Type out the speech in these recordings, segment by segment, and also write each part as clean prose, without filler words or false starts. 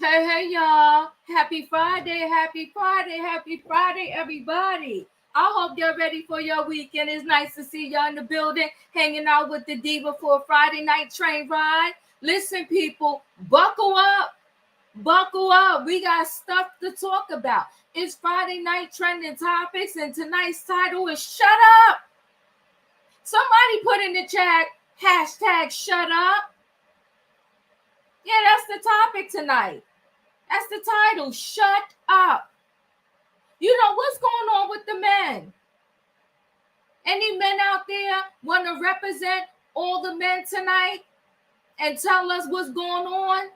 Hey, y'all. Happy Friday, happy Friday, happy Friday, everybody. I hope you're ready for your weekend. It's nice to see y'all in the building, hanging out with the Diva for a Friday night train ride. Listen, people, buckle up. Buckle up. We got stuff to talk about. It's Friday night trending topics, and tonight's title is Shut Up. Somebody put in the chat, hashtag shut up. Yeah, that's the topic tonight. That's the title. Shut up. You know what's going on with the men? Any men out there want to represent all the men tonight and tell us what's going on?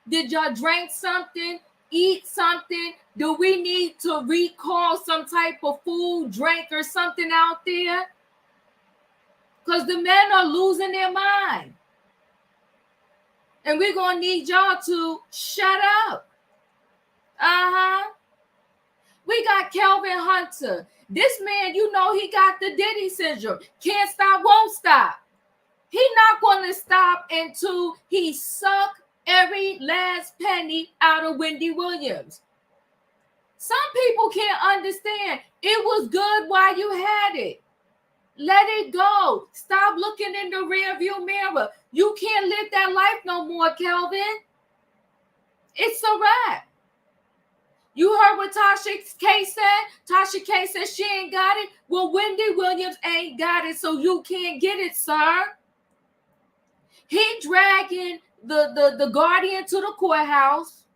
Did y'all drink something? Eat something? Do we need to recall some type of food, drink, or something out there? Because the men are losing their mind. And we're going to need y'all to shut up. We got Kelvin Hunter. This man, you know, he got the Diddy syndrome. Can't stop, won't stop. He not going to stop until he suck every last penny out of Wendy Williams. Some people can't understand. It was good while you had it. Let it go. Stop looking in the rearview mirror. You can't live that life no more, Kelvin. It's a wrap. You heard what Tasha K said? Tasha K said she ain't got it. Well, Wendy Williams ain't got it, so you can't get it, sir. He dragging the guardian to the courthouse,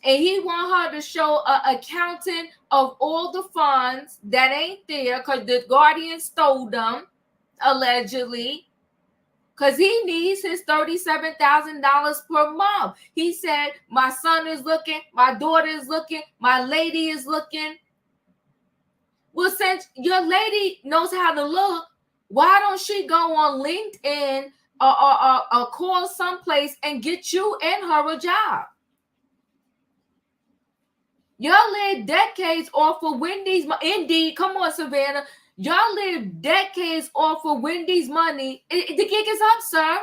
and he want her to show an accounting of all the funds that ain't there because the guardian stole them, allegedly. Because he needs his $37,000 per month. He said, my son is looking, my daughter is looking, my lady is looking. Well, since your lady knows how to look, why don't she go on LinkedIn or call someplace and get you and her a job? Y'all live decades off of Wendy's. Indeed, come on, Savannah. Y'all live decades off of Wendy's money. The gig is up, sir.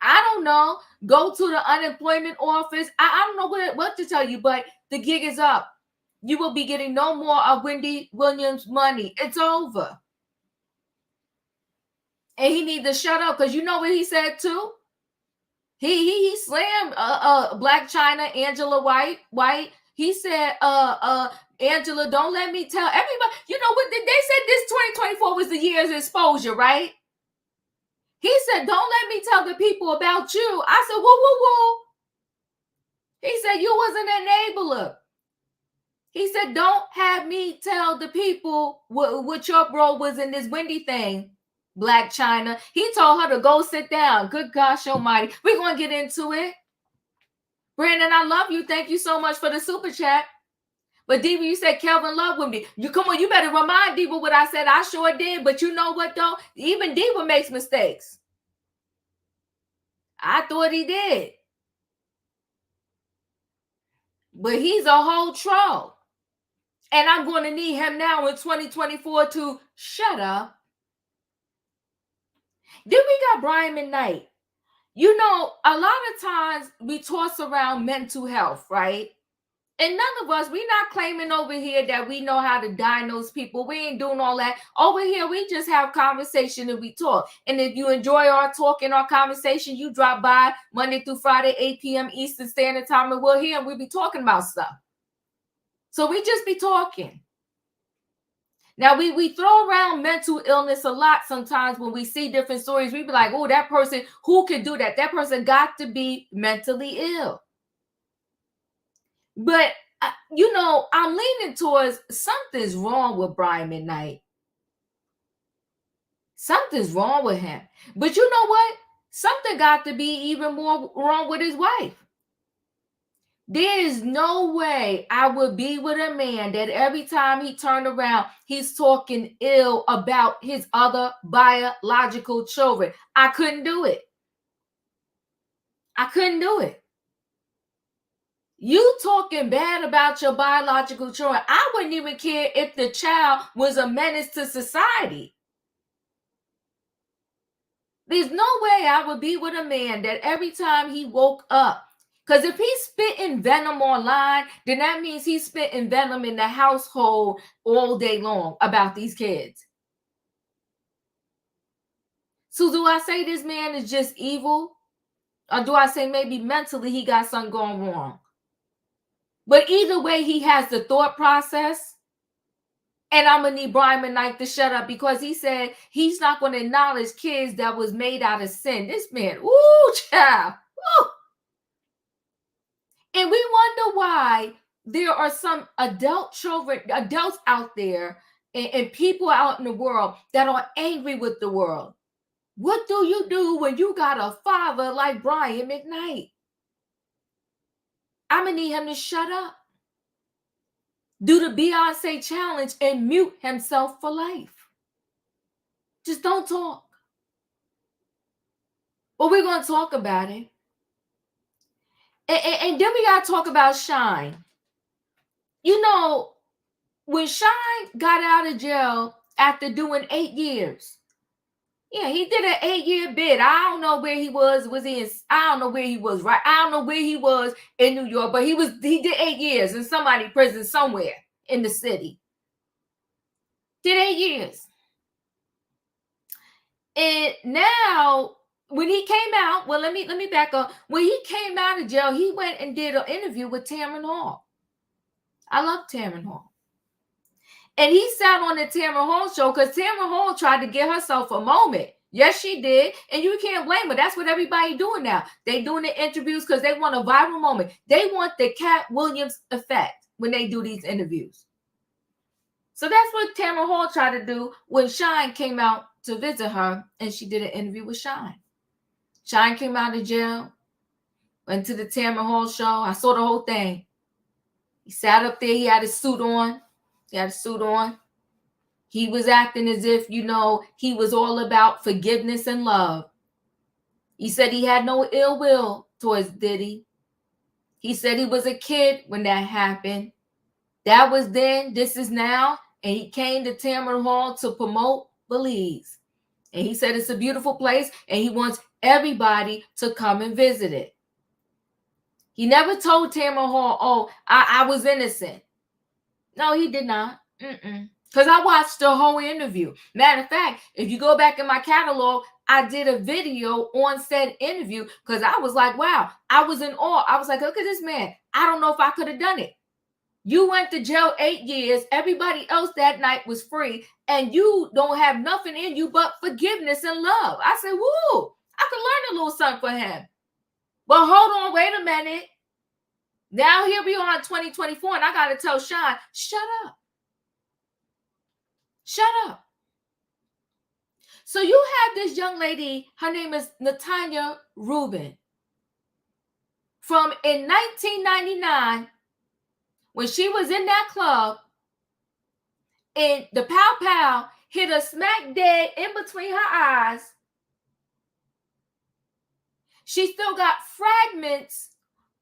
I don't know. Go to the unemployment office. I don't know what to tell you, but the gig is up. You will be getting no more of Wendy Williams' money. It's over. And he needs to shut up because you know what he said too? He slammed Blac Chyna, Angela White. He said, Angela, don't let me tell everybody. You know what? They said this 2024 was the year's exposure, right? He said, don't let me tell the people about you. I said, whoa. He said, you was an enabler. He said, don't have me tell the people what your role was in this Wendy thing, Blac Chyna. He told her to go sit down. Good gosh almighty. We're going to get into it. Brandon, I love you. Thank you so much for the super chat. But Diva, you said Kelvin loved Wendy. You come on, you better remind Diva what I said. I sure did. But you know what though? Even Diva makes mistakes. I thought he did. But he's a whole troll. And I'm going to need him now in 2024 to shut up. Then we got Brian McKnight. You know, a lot of times we toss around mental health, right? And none of us, we're not claiming over here that we know how to diagnose people. We ain't doing all that. Over here, we just have conversation and we talk. And if you enjoy our talk and our conversation, you drop by Monday through Friday, 8 p.m. Eastern Standard Time, and we're here and we'll be talking about stuff. So we just be talking. Now, we throw around mental illness a lot sometimes when we see different stories. We be like, oh, that person, who can do that? That person got to be mentally ill. But, you know, I'm leaning towards something's wrong with Brian McKnight. Something's wrong with him. But you know what? Something got to be even more wrong with his wife. There is no way I would be with a man that every time he turned around, he's talking ill about his other biological children. I couldn't do it. I couldn't do it. You talking bad about your biological children. I wouldn't even care if the child was a menace to society. There's no way I would be with a man that every time he woke up, Because if he's spitting venom online, then that means he's spitting venom in the household all day long about these kids. So do I say this man is just evil? Or do I say maybe mentally he got something going wrong? But either way, he has the thought process. And I'm going to need Brian McKnight to shut up because he said he's not going to acknowledge kids that was made out of sin. This man, ooh, child. Ooh. And we wonder why there are some adults out there and people out in the world that are angry with the world. What do you do when you got a father like Brian McKnight? I'm going to need him to shut up. Do the Beyonce challenge and mute himself for life. Just don't talk. But we're going to talk about it. And then we got to talk about Shyne. You know, when Shyne got out of jail after doing 8 years, yeah, he did an 8-year bid. I don't know where he was. I don't know where he was, right? I don't know where he was in New York, but he did 8 years in somebody's prison somewhere in the city. Did 8 years. And now when he came out, well, let me back up. When he came out of jail, he went and did an interview with Tamron Hall. I love Tamron Hall. And he sat on the Tamron Hall show because Tamron Hall tried to get herself a moment. Yes, she did. And you can't blame her. That's what everybody doing now. They doing the interviews because they want a viral moment. They want the Cat Williams effect when they do these interviews. So that's what Tamron Hall tried to do when Shyne came out to visit her and she did an interview with Shyne. Shyne came out of jail, went to the Tamron Hall show. I saw the whole thing. He sat up there. He had his suit on. He was acting as if, he was all about forgiveness and love. He said he had no ill will towards Diddy. He said he was a kid when that happened. That was then, this is now. And he came to Tamron Hall to promote Belize. And he said it's a beautiful place and he wants everybody to come and visit it. He never told Tamron Hall, oh, I was innocent. No, he did not. Because I watched the whole interview. Matter of fact, if you go back in my catalog, I did a video on said interview because I was like, wow, I was in awe. I was like, look at this man. I don't know if I could have done it. You went to jail 8 years. Everybody else that night was free. And you don't have nothing in you but forgiveness and love. I said, woo, I could learn a little something from him. But hold on, wait a minute. Now here we are in 2024, and I got to tell Shyne, shut up. Shut up. So you have this young lady, her name is Natanya Rubin. From in 1999, when she was in that club, and the pow pow hit her smack dead in between her eyes, she still got fragments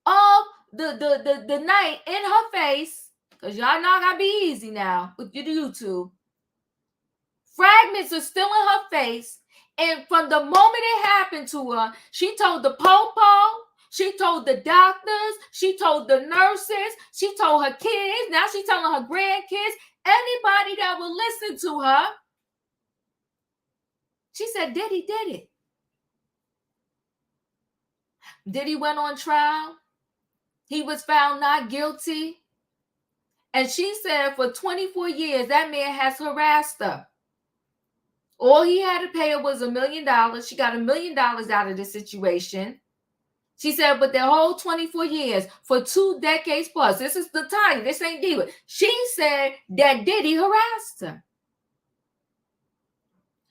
of the night in her face, because y'all know I gotta be easy now with your YouTube. Fragments are still in her face, and from the moment it happened to her, she told the po-po, she told the doctors, she told the nurses, she told her kids, now she's telling her grandkids, anybody that will listen to her. She said, Diddy did it. Diddy went on trial. He was found not guilty. And she said for 24 years, that man has harassed her. All he had to pay her was $1 million. She got $1 million out of the situation. She said, but the whole 24 years, for 2 decades plus, this is the time, this ain't Diva. She said that Diddy harassed her.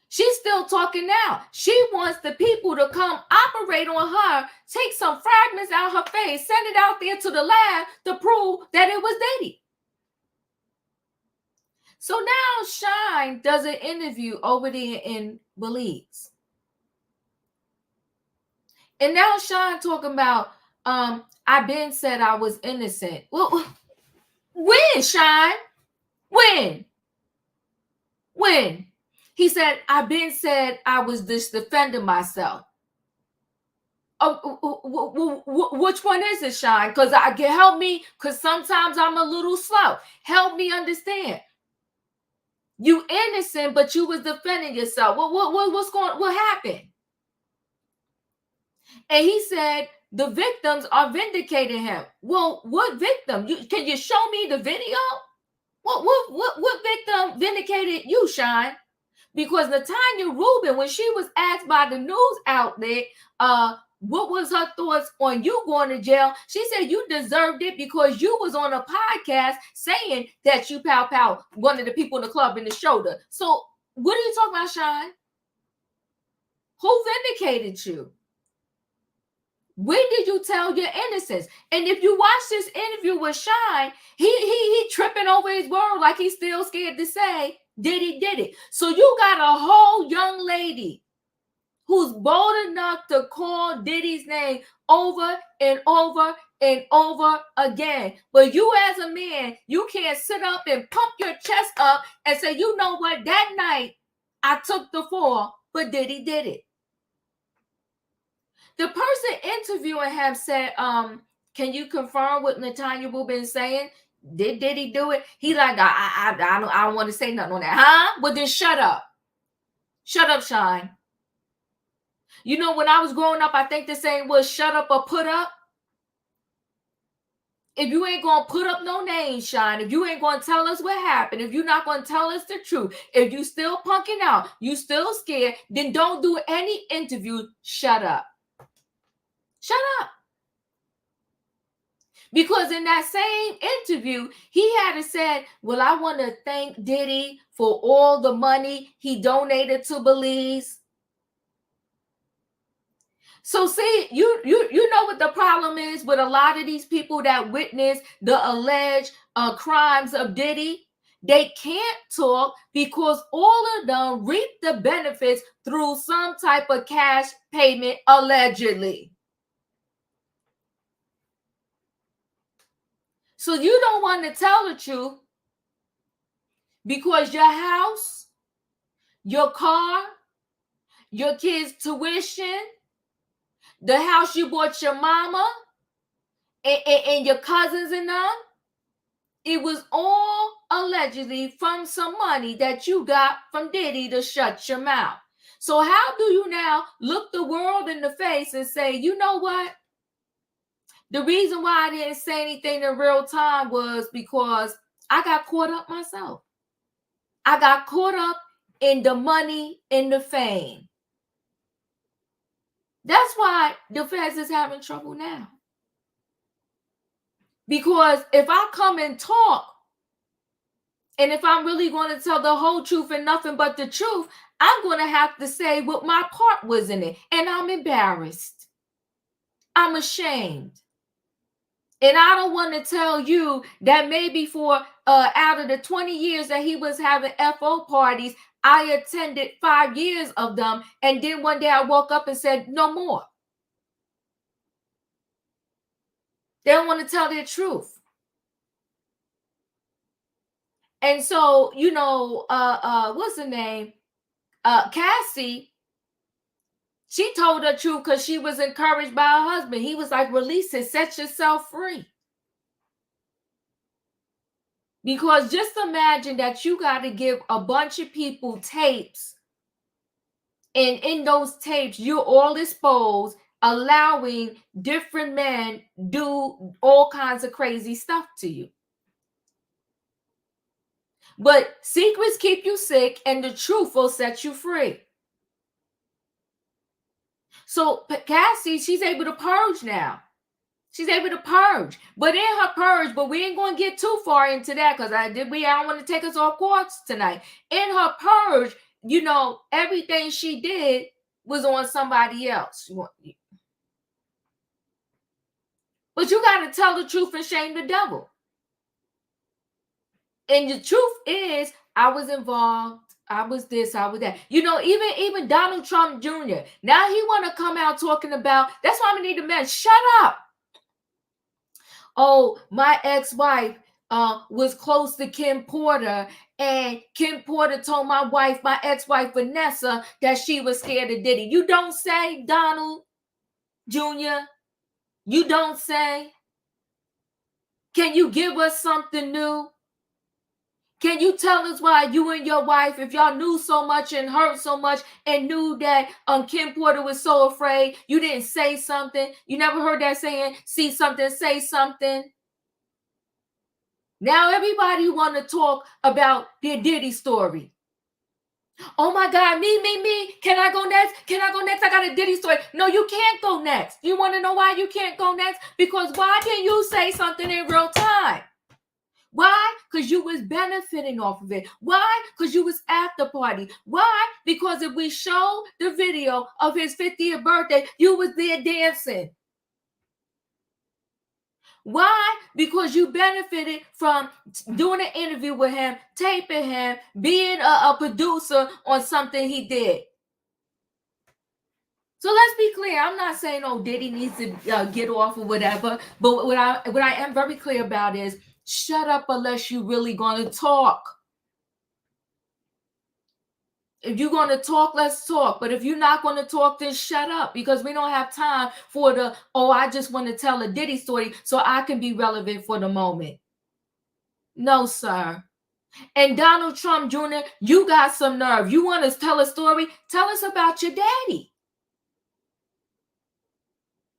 She's still talking now. She wants the people to come operate on her, take some fragments out of her face, send it out there to the lab to prove that it was Diddy. So now Shyne does an interview over there in Belize. And now Shyne talking about, I been said I was innocent. Well, when, Shyne? When? He said, I been said I was just defending myself. Which one is it, Shyne? Because I can help me, because sometimes I'm a little slow. Help me understand. You innocent, but you was defending yourself. What happened? And he said the victims are vindicating him. Well, what victim? Can you show me the video? What victim vindicated you, Shyne? Because Natanya Rubin, when she was asked by the news outlet, what was her thoughts on you going to jail? She said you deserved it because you was on a podcast saying that you pow one of the people in the club in the shoulder. So what are you talking about, Shyne? Who vindicated you? When did you tell your innocence? And if you watch this interview with Shyne, he tripping over his word like he's still scared to say Diddy did it. So you got a whole young lady who's bold enough to call Diddy's name over and over and over again. But you as a man, you can't sit up and pump your chest up and say, you know what, that night I took the fall, but Diddy did it. The person interviewing him said, can you confirm what Natanya Rubin is saying? Did Diddy do it? He like, I don't want to say nothing on that. Huh? Well, then shut up. Shut up, Shyne. You know, when I was growing up, I think the saying was shut up or put up. If you ain't going to put up no names, Shyne, if you ain't going to tell us what happened, if you're not going to tell us the truth, if you still punking out, you still scared, then don't do any interview. Shut up. Shut up. Because in that same interview, he had said, well, I want to thank Diddy for all the money he donated to Belize. So see, you know what the problem is with a lot of these people that witness the alleged crimes of Diddy? They can't talk because all of them reap the benefits through some type of cash payment, allegedly. So you don't want to tell the truth because your house, your car, your kids' tuition, the house you bought your mama and your cousins and them, it was all allegedly from some money that you got from Diddy to shut your mouth. So how do you now look the world in the face and say, you know what? The reason why I didn't say anything in real time was because I got caught up myself. I got caught up in the money and the fame. That's why the feds is having trouble now. Because if I come and talk, and if I'm really going to tell the whole truth and nothing but the truth, I'm going to have to say what my part was in it. And I'm embarrassed. I'm ashamed. And I don't want to tell you that maybe for out of the 20 years that he was having FO parties, I attended 5 years of them. And then one day I woke up and said, no more. They don't want to tell their truth. And so, you know, what's her name? Cassie, she told the truth because she was encouraged by her husband. He was like, release it, set yourself free. Because just imagine that you got to give a bunch of people tapes. And in those tapes, you're all exposed, allowing different men do all kinds of crazy stuff to you. But secrets keep you sick and the truth will set you free. So Cassie, she's able to purge now. She's able to purge. But in her purge, but we ain't going to get too far into that because I don't want to take us off course tonight. In her purge, you know, everything she did was on somebody else. But you got to tell the truth and shame the devil. And the truth is, I was involved. I was this, I was that. You know, even Donald Trump Jr. Now he want to come out talking about, that's why we need a man. Shut up. Oh, my ex-wife was close to Kim Porter, and Kim Porter told my ex-wife Vanessa, that she was scared of Diddy. You don't say, Donald. Junior, you don't say? Can you give us something new? Can you tell us why you and your wife, if y'all knew so much and heard so much and knew that Kim Porter was so afraid, you didn't say something? You never heard that saying, see something, say something? Now everybody want to talk about their Diddy story. Oh my God, me. Can I go next? Can I go next? I got a Diddy story. No, you can't go next. You want to know why you can't go next? Because why can't you say something in real time? Why? Because you was benefiting off of it. Why? Because you was at the party. Why? Because if we show the video of his 50th birthday, you was there dancing. Why? Because you benefited from doing an interview with him, taping him, being a producer on something he did. So let's be clear. I'm not saying, oh, Diddy needs to get off or whatever. But what I am very clear about is shut up unless you're really going to talk. If you're going to talk, let's talk. But if you're not going to talk, then shut up, because we don't have time for the, oh, I just want to tell a Diddy story so I can be relevant for the moment. No, sir. And Donald Trump Jr., you got some nerve. You want to tell a story? Tell us about your daddy.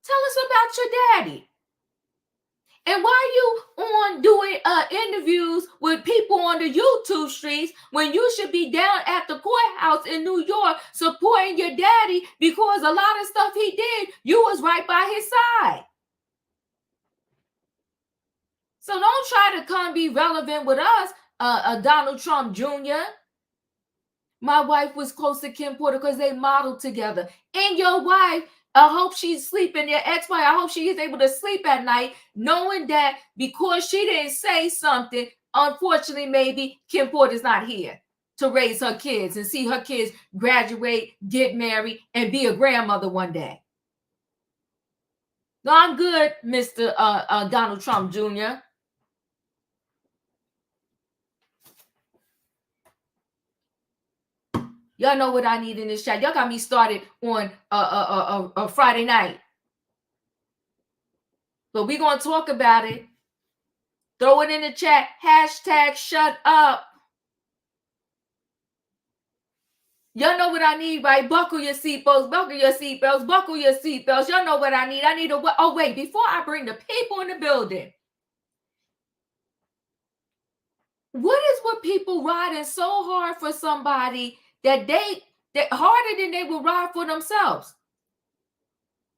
Tell us about your daddy. And why are you on doing interviews with people on the YouTube streets when you should be down at the courthouse in New York supporting your daddy, because a lot of stuff he did, you was right by his side. So don't try to come be relevant with us, Donald Trump Jr. My wife was close to Kim Porter because they modeled together. And your wife, I hope she's sleeping, your ex-wife, I hope she is able to sleep at night knowing that because she didn't say something, unfortunately, maybe Kim Porter's not here to raise her kids and see her kids graduate, get married, and be a grandmother one day. No, I'm good, Mr. Donald Trump Jr. Y'all know what I need in this chat. Y'all got me started on a Friday night. But we're going to talk about it. Throw it in the chat. Hashtag shut up. Y'all know what I need, right? Buckle your seatbelts. Buckle your seatbelts. Buckle your seatbelts. Y'all know what I need. I need a... Oh, wait. Before I bring the people in the building. What is with people riding so hard for somebody that harder than they would ride for themselves?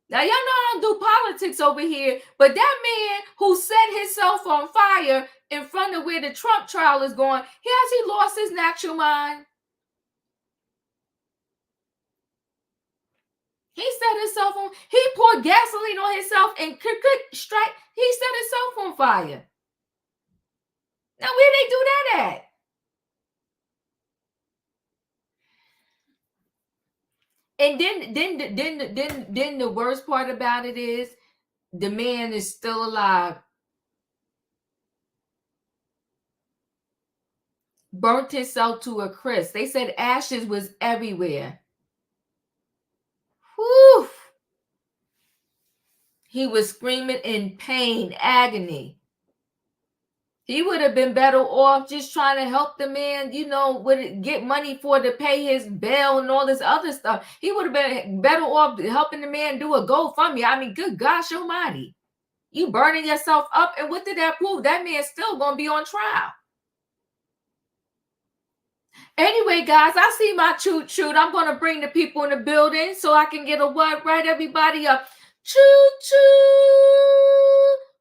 Now, y'all know I don't do politics over here, but that man who set himself on fire in front of where the Trump trial is going, has he lost his natural mind? He set himself on, he poured gasoline on himself and strike. He set himself on fire. Now, where they do that at? And then the worst part about it is the man is still alive. Burnt himself to a crisp. They said ashes was everywhere. Whew. He was screaming in pain, agony. He would have been better off just trying to help the man, get money to pay his bail and all this other stuff. He would have been better off helping the man do a GoFundMe. I mean, good gosh almighty. You burning yourself up, and what did that prove? That man's still going to be on trial. Anyway, guys, I see my choo-choo. I'm going to bring the people in the building so I can get a what right, everybody up. Choo-choo.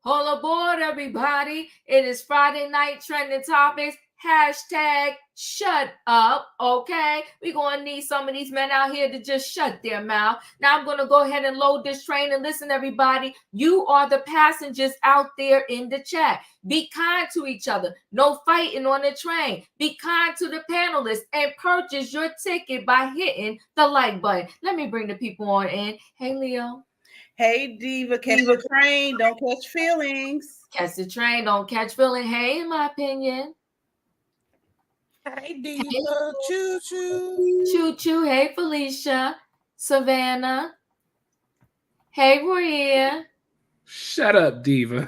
All aboard, everybody. It is Friday night trending topics. Hashtag shut up, okay? We're going to need some of these men out here to just shut their mouth. Now I'm going to go ahead and load this train. And listen, everybody, you are the passengers out there in the chat. Be kind to each other. No fighting on the train. Be kind to the panelists and purchase your ticket by hitting the like button. Let me bring the people on in. Hey, Leo. Hey, Diva, catch the train, don't catch feelings. Catch the train, don't catch feeling. Hey, in my opinion. Hey, Diva, hey. Choo-choo. Choo-choo. Hey, Felicia. Savannah. Hey, Maria. Shut up, diva.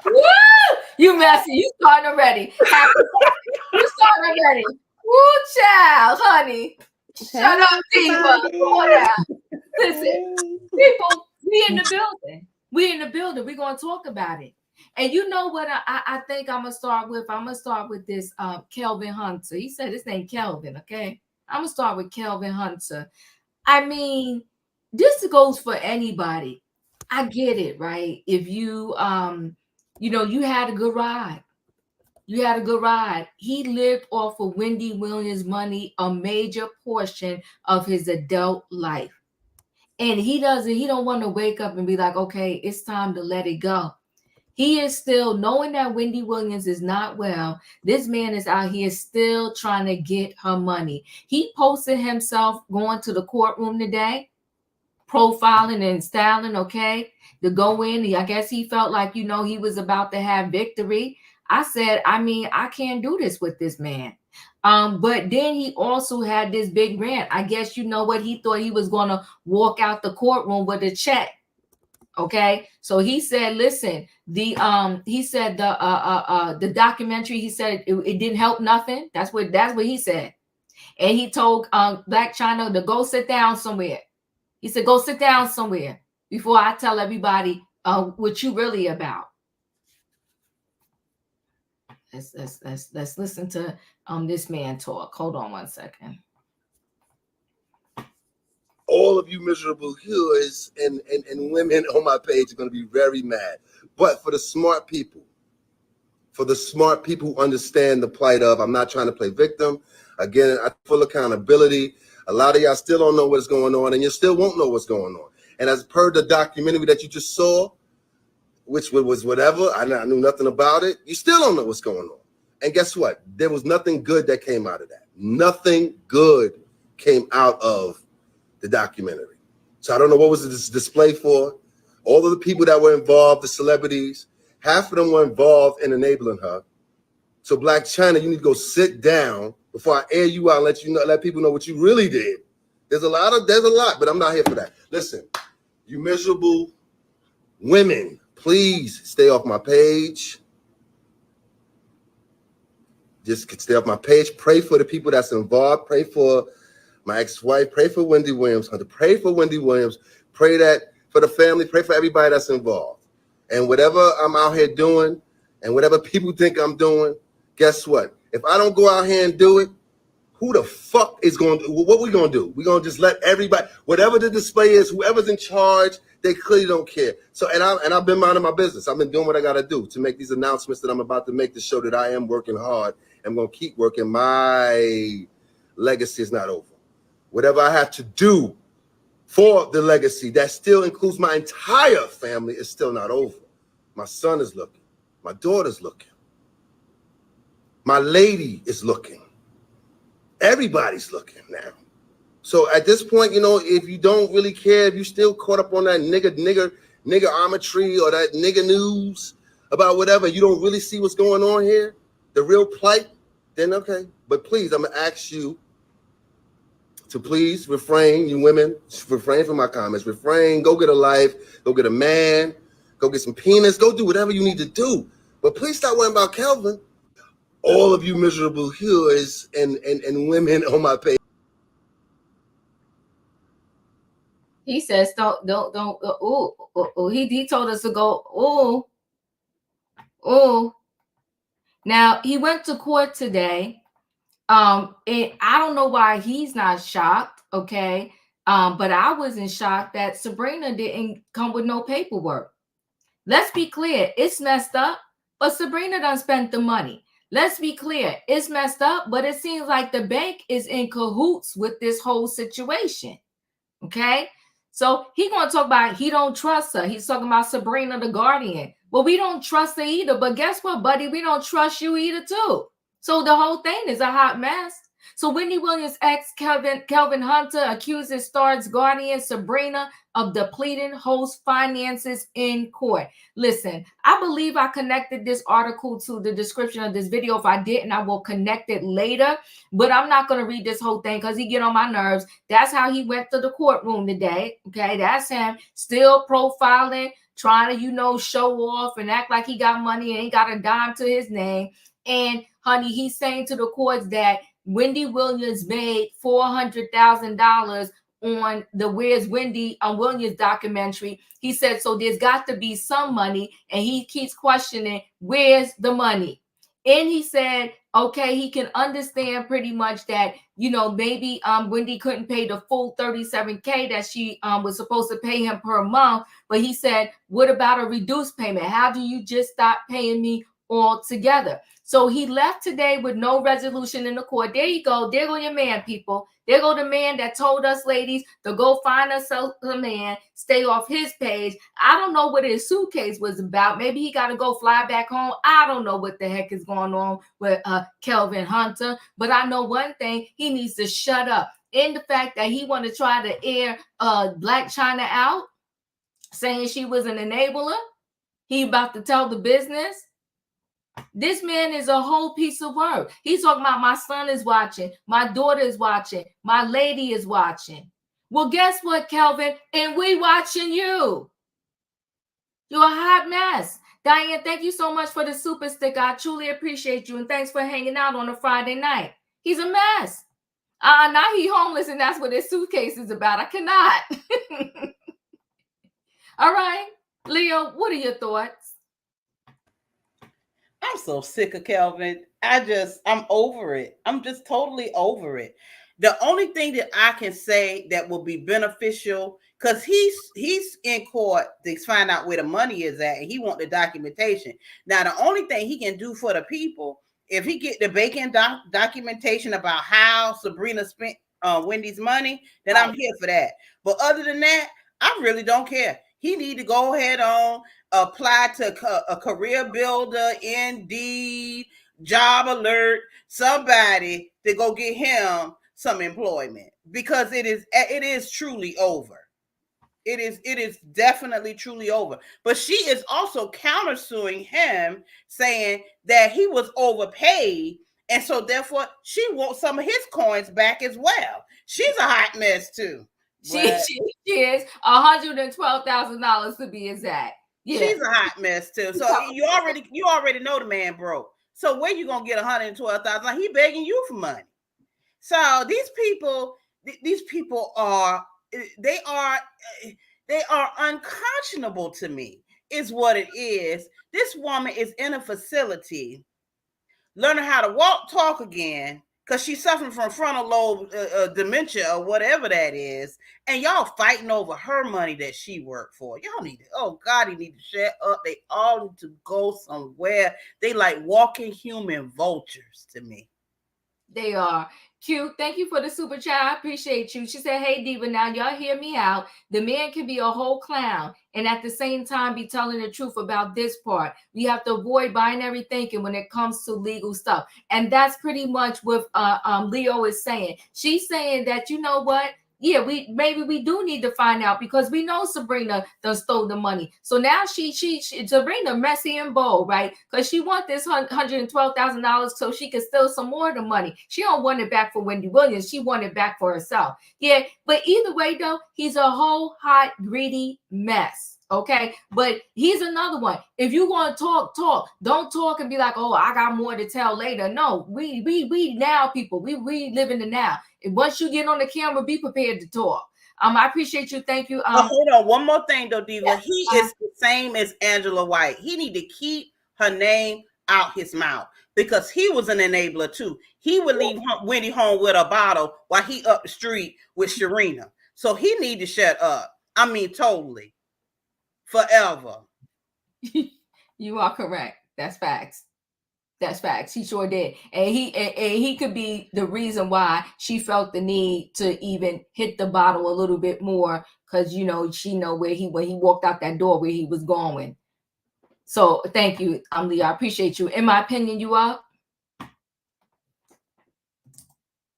Woo! You messy. You starting already. You starting already. Woo, child, honey. Shut up, diva. Come on now. Listen, people, we in the building. We in the building. We're going to talk about it. And you know what I think I'm going to start with? I'm going to start with this Kelvin Hunter. He said his name Kelvin, okay? I'm going to start with Kelvin Hunter. I mean, this goes for anybody. I get it, right? If you, you had a good ride. You had a good ride. He lived off of Wendy Williams' money, a major portion of his adult life. And he don't want to wake up and be like, okay, it's time to let it go. He is still knowing that Wendy Williams is not well. This man is out here still trying to get her money. He posted himself going to the courtroom today, profiling and styling, okay, to go in. I guess he felt like, he was about to have victory. I said, I can't do this with this man. But then he also had this big rant. I guess what he thought he was going to walk out the courtroom with a check. Okay, so he said, listen, the documentary, he said it didn't help nothing. That's what he said. And he told Blac Chyna to go sit down somewhere. He said, go sit down somewhere before I tell everybody what you really about. Let's listen to this man talk. Hold on one second. All of you miserable hewers and women on my page are going to be very mad. But for the smart people who understand the plight of, I'm not trying to play victim. Again, I full accountability. A lot of y'all still don't know what's going on, and you still won't know what's going on. And as per the documentary that you just saw, which was whatever, I knew nothing about it, you still don't know what's going on. And guess what? There was nothing good that came out of that. Nothing good came out of the documentary. So I don't know what was this display for. All of the people that were involved, the celebrities, half of them were involved in enabling her. So Blac Chyna, you need to go sit down before I air you out and let people know what you really did. There's a lot, but I'm not here for that. Listen, you miserable women, please stay off my page. Just stay off my page. Pray for the people that's involved. Pray for my ex-wife. Pray for Wendy Williams. Hunter. Pray for Wendy Williams. Pray that for the family. Pray for everybody that's involved. And whatever I'm out here doing and whatever people think I'm doing, guess what? If I don't go out here and do it, who the fuck is going to, what we going to do? We're going to just let everybody, whatever the display is, whoever's in charge, they clearly don't care. So, and I've been minding my business. I've been doing what I got to do to make these announcements that I'm about to make to show that I am working hard. I'm going to keep working. My legacy is not over. Whatever I have to do for the legacy, that still includes my entire family, is still not over. My son is looking. My daughter's looking. My lady is looking. Everybody's looking now. So at this point, if you don't really care, if you still caught up on that nigger-ometry or that nigger news about whatever, you don't really see what's going on here, the real plight, then okay. But please, I'm going to ask you to please refrain, you women, refrain from my comments. Refrain, go get a life, go get a man, go get some penis, go do whatever you need to do. But please stop worrying about Kelvin. All of you miserable hewers and women on my page. He says, don't. He told us to go. Now he went to court today. And I don't know why he's not shocked. Okay, but I wasn't shocked that Sabrina didn't come with no paperwork. Let's be clear, it's messed up, but Sabrina done spent the money. Let's be clear, it's messed up, but it seems like the bank is in cahoots with this whole situation. Okay, so he gonna talk about he don't trust her. He's talking about Sabrina the guardian. Well, we don't trust her either. But guess what, buddy? We don't trust you either too. So the whole thing is a hot mess. So Wendy Williams' ex Kelvin Hunter accuses Star's guardian Sabrina of depleting host finances in court. Listen, I believe I connected this article to the description of this video. If I didn't, I will connect it later. But I'm not going to read this whole thing because he get on my nerves. That's how he went to the courtroom today. Okay, that's him still profiling, trying to, show off and act like he got money and ain't got a dime to his name. And honey, he's saying to the courts that Wendy Williams made $400,000 on the Where's Wendy Williams documentary. He said, so there's got to be some money. And he keeps questioning, where's the money? And he said, okay, he can understand pretty much that, maybe Wendy couldn't pay the full $37K that she was supposed to pay him per month. But he said, what about a reduced payment? How do you just stop paying me altogether? So he left today with no resolution in the court. There you go. There go your man, people. There go the man that told us, ladies, to go find us a man, stay off his page. I don't know what his suitcase was about. Maybe he got to go fly back home. I don't know what the heck is going on with Kelvin Hunter. But I know one thing. He needs to shut up. In the fact that he want to try to air Blac Chyna out, saying she was an enabler. He about to tell the business. This man is a whole piece of work. He's talking about my son is watching, my daughter is watching, my lady is watching. Well, guess what, Kelvin? And we watching you. You're a hot mess. Diane, thank you so much for the super sticker. I truly appreciate you. And thanks for hanging out on a Friday night. He's a mess. Now he's homeless and that's what his suitcase is about. I cannot. All right. Leo, what are your thoughts? I'm so sick of Kelvin. I'm over it. I'm just totally over it. The only thing that I can say that will be beneficial, because he's in court to find out where the money is at, and he want the documentation. Now, the only thing he can do for the people, if he get the Bacon documentation about how Sabrina spent Wendy's money, then I'm here for that. But other than that, I really don't care. He need to go ahead on, apply to a career builder, Indeed, Job Alert, somebody to go get him some employment, because it is truly over. It is definitely truly over. But she is also countersuing him, saying that he was overpaid, and so therefore she wants some of his coins back as well. She's a hot mess too. She is $112,000 to be exact. Yeah. She's a hot mess too. So you already know the man broke. So where you gonna get $112,000? Like, he begging you for money. So these people are unconscionable to me, is what it is. This woman is in a facility learning how to walk, talk again, because she's suffering from frontal lobe dementia or whatever that is, and y'all fighting over her money that she worked for. Y'all need to, oh God, he need to shut up. They all need to go somewhere. They like walking human vultures to me. They are. Q, thank you for the super chat. I appreciate you. She said, hey, Diva, now y'all hear me out. The man can be a whole clown and at the same time be telling the truth about this part. We have to avoid binary thinking when it comes to legal stuff. And that's pretty much what Leo is saying. She's saying that, you know what? Yeah, we do need to find out, because we know Sabrina done stole the money. So now she Sabrina messy and bold, right? Because she want this $112,000 so she can steal some more of the money. She don't want it back for Wendy Williams. She want it back for herself. Yeah, but either way though, he's a whole hot, greedy mess. Okay, but here's another one. If you want to talk. Don't talk and be like, oh, I got more to tell later. No, we now people. We live in the now. And once you get on the camera, be prepared to talk. I appreciate you. Thank you. Hold on, one more thing though, Diva. Yeah. He is the same as Angela White. He need to keep her name out his mouth, because he was an enabler too. He would leave Wendy home with a bottle while he up the street with Sharina. So he need to shut up. I mean, totally. Forever. You are correct. That's facts. That's facts. He sure did. And he could be the reason why she felt the need to even hit the bottle a little bit more, because she know when he walked out that door where he was going. So thank you, Lee. I appreciate you. In my opinion, you are.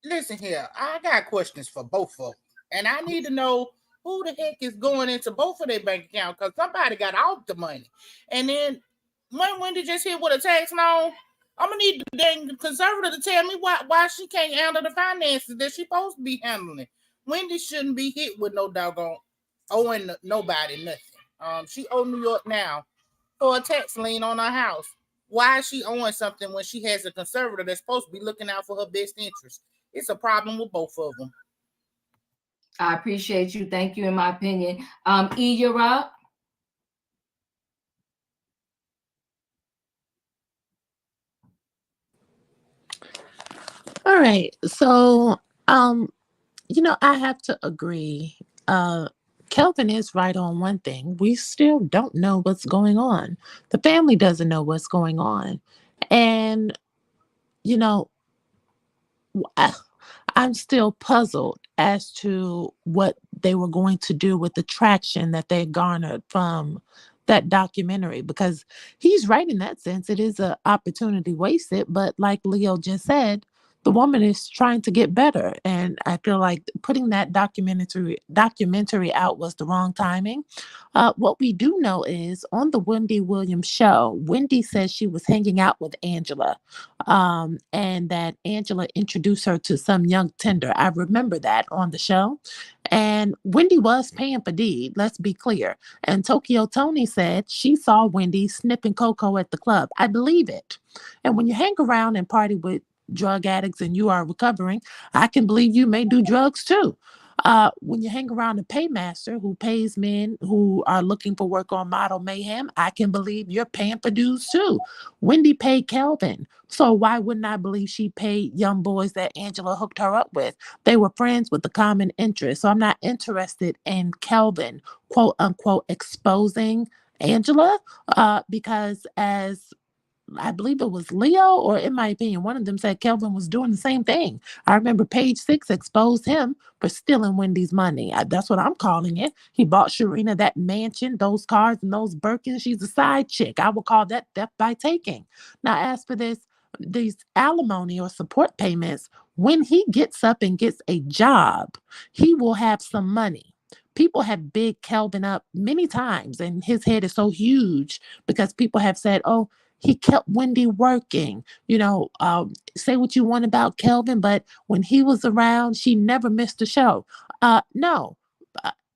listen here. I got questions for both of them, and I need to know who the heck is going into both of their bank accounts because somebody got out the money. And then when Wendy just hit with a tax loan, I'm gonna need the dang conservator to tell me why she can't handle the finances that she's supposed to be handling. Wendy shouldn't be hit with no doggone owing nobody nothing. She owe New York now for a tax lien on her house. Why is she owing something when she has a conservator that's supposed to be looking out for her best interest? It's a problem with both of them. I appreciate you. Thank you. In my opinion, E, you're up. All right. So, I have to agree. Kelvin is right on one thing. We still don't know what's going on. The family doesn't know what's going on. And, I'm still puzzled as to what they were going to do with the traction that they garnered from that documentary, because he's right in that sense. It is an opportunity wasted, but like Leo just said, the woman is trying to get better, and I feel like putting that documentary out was the wrong timing. What we do know is on the Wendy Williams show, Wendy says she was hanging out with Angela, and that Angela introduced her to some young tender. I remember that on the show. And Wendy was paying for deed, let's be clear. And Tokyo Tony said she saw Wendy snipping cocoa at the club. I believe it. And when you hang around and party with drug addicts and you are recovering, I can believe you may do drugs too. When you hang around a paymaster who pays men who are looking for work on Model Mayhem, I can believe you're paying for dues too. Wendy paid Kelvin, so why wouldn't I believe she paid young boys that Angela hooked her up with? They were friends with a common interest. So I'm not interested in Kelvin, quote unquote, exposing Angela, because as I believe it was Leo, or in my opinion, one of them said Kelvin was doing the same thing. I remember Page 6 exposed him for stealing Wendy's money. That's what I'm calling it. He bought Sharina that mansion, those cars, and those Birkins. She's a side chick. I would call that theft by taking. Now, as for these alimony or support payments, when he gets up and gets a job, he will have some money. People have big Kelvin up many times, and his head is so huge because people have said, oh, he kept Wendy working. Say what you want about Kelvin, but when he was around, she never missed a show. No,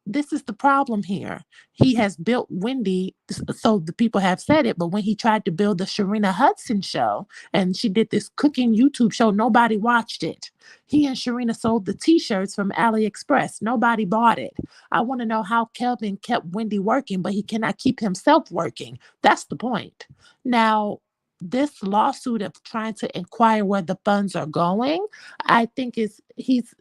this is the problem here. He has built Wendy, so the people have said it, but when he tried to build the Sharina Hudson show, and she did this cooking YouTube show, nobody watched it. He and Sharina sold the t-shirts from AliExpress. Nobody bought it. I want to know how Kelvin kept Wendy working, but he cannot keep himself working. That's the point. Now, this lawsuit of trying to inquire where the funds are going, I think he's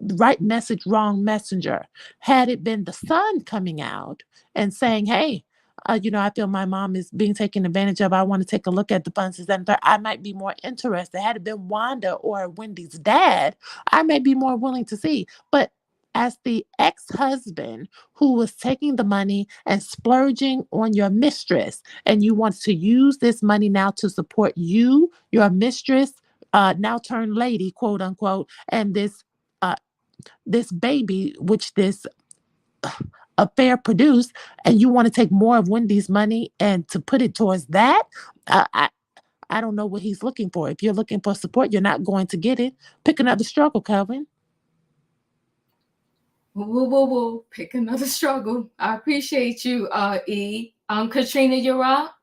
right message, wrong messenger. Had it been the son coming out and saying, hey, I feel my mom is being taken advantage of. I want to take a look at the funds. I might be more interested. Had it been Wanda or Wendy's dad, I may be more willing to see. But as the ex-husband who was taking the money and splurging on your mistress, and you want to use this money now to support you, your mistress, now turned lady, quote unquote, and this baby, which this affair produced, and you want to take more of Wendy's money and to put it towards that, I don't know what he's looking for. If you're looking for support, you're not going to get it. Pick another struggle, Kelvin. Woo. Pick another struggle. I appreciate you, E. Katrina, you're up.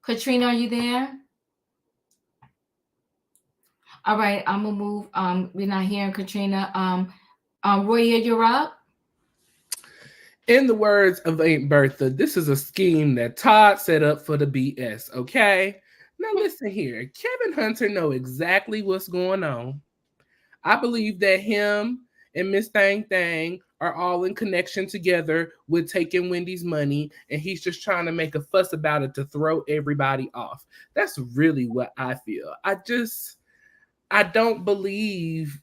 Katrina, are you there? All right, I'm gonna move. We're not hearing Katrina. Roya, you're up. In the words of Aunt Bertha, this is a scheme that Todd set up for the BS, okay? Now listen here. Kelvin Hunter know exactly what's going on. I believe that him and Miss Thang Thang are all in connection together with taking Wendy's money, and he's just trying to make a fuss about it to throw everybody off. That's really what I feel. I don't believe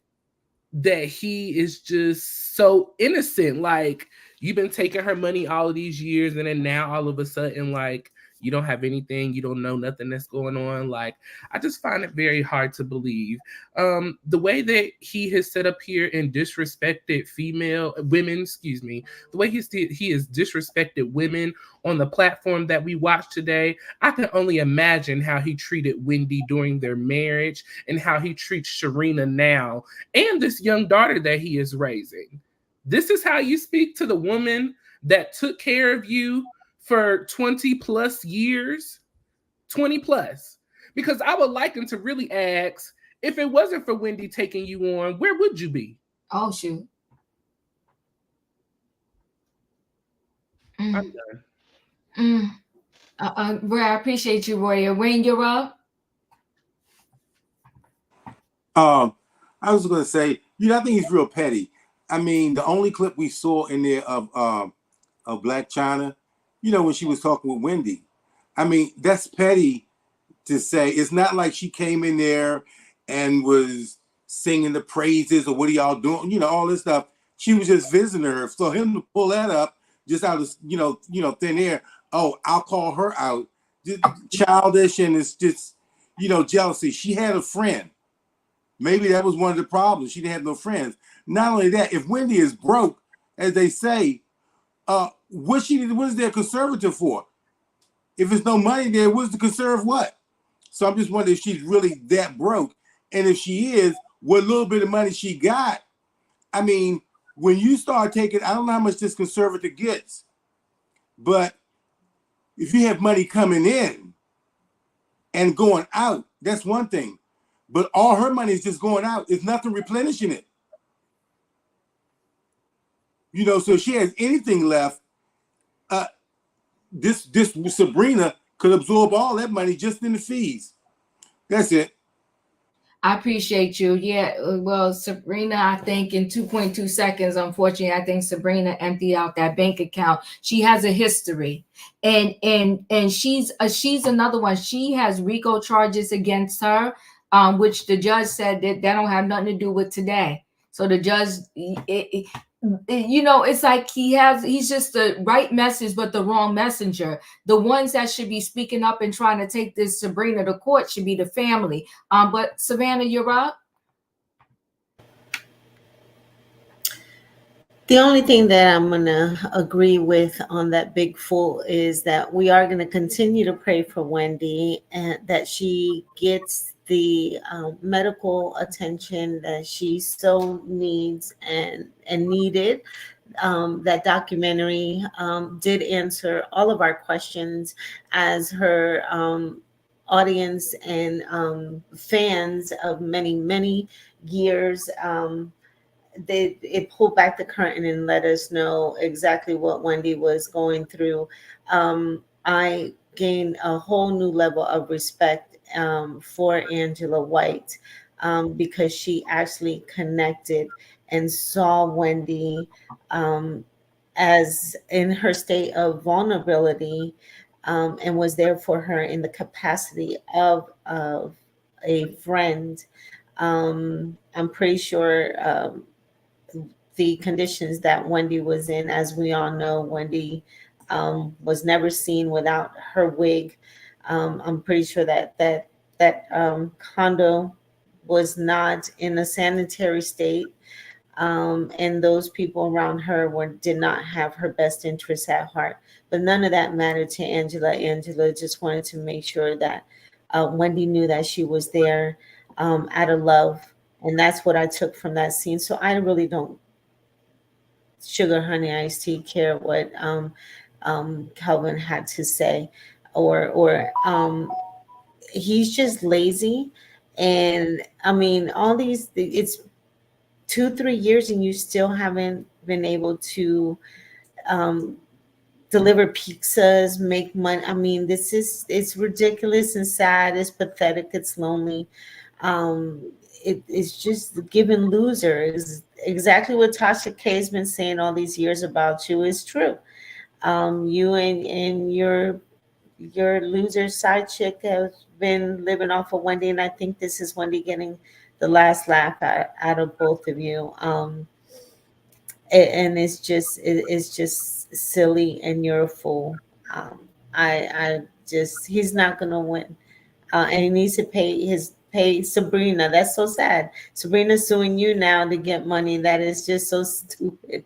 that he is just so innocent. Like, you've been taking her money all of these years, and then now all of a sudden, like, You don't have anything. You don't know nothing that's going on. Like, I just find it very hard to believe. The way that he has set up here and disrespected women, the way he has disrespected women on the platform that we watched today, I can only imagine how he treated Wendy during their marriage and how he treats Sharina now and this young daughter that he is raising. This is how you speak to the woman that took care of you for 20 plus years? 20 plus. Because I would like him to really ask, if it wasn't for Wendy taking you on, where would you be? Oh, shoot. I'm done. Roy, I appreciate you, Roy. Wayne, you're up. I was going to say, I think he's real petty. I mean, the only clip we saw in there of Blac Chyna, when she was talking with Wendy, I mean, that's petty to say. It's not like she came in there and was singing the praises or what are y'all doing, all this stuff. She was just visiting her. So him to pull that up just out of thin air. Oh, I'll call her out. Just childish, and it's just jealousy. She had a friend. Maybe that was one of the problems. She didn't have no friends. Not only that, if Wendy is broke, as they say, what is there conservative for? If there's no money there, what's to conserve what? So I'm just wondering if she's really that broke. And if she is, what little bit of money she got, I mean, when you start taking, I don't know how much this conservative gets, but if you have money coming in and going out, that's one thing. But all her money is just going out. There's nothing replenishing it. So if she has anything left, this Sabrina could absorb all that money just in the fees. That's it. I appreciate you. Yeah, well, Sabrina, I think in 2.2 seconds, unfortunately, I think Sabrina emptied out that bank account. She has a history, and she's another one. She has RICO charges against her, which the judge said that don't have nothing to do with today. So the judge, it's like he's just the right message, but the wrong messenger. The ones that should be speaking up and trying to take this Sabrina to court should be the family. But Savannah, you're up. The only thing that I'm going to agree with on that big fool is that we are going to continue to pray for Wendy and that she gets the medical attention that she so needs and needed. That documentary did answer all of our questions as her audience and fans of many, many years. It pulled back the curtain and let us know exactly what Wendy was going through. I gained a whole new level of respect for Angela White because she actually connected and saw Wendy as in her state of vulnerability and was there for her in the capacity of a friend. I'm pretty sure the conditions that Wendy was in, as we all know, Wendy was never seen without her wig. I'm pretty sure that condo was not in a sanitary state. And those people around her did not have her best interests at heart. But none of that mattered to Angela. Angela just wanted to make sure that Wendy knew that she was there out of love. And that's what I took from that scene. So I really don't sugar honey iced tea care what Kelvin had to say, or he's just lazy. And I mean, all these, it's 2-3 years and you still haven't been able to deliver pizzas, make money. I mean, it's ridiculous and sad. It's pathetic. It's lonely. It's just giving losers. Exactly what Tasha K has been saying all these years about you is true. You and your loser side chick have been living off of Wendy, and I think this is Wendy getting the last laugh out of both of you. And it's just silly, and you're a fool. I just, he's not gonna win, and he needs to pay Sabrina. That's so sad. Sabrina's suing you now to get money. That is just so stupid.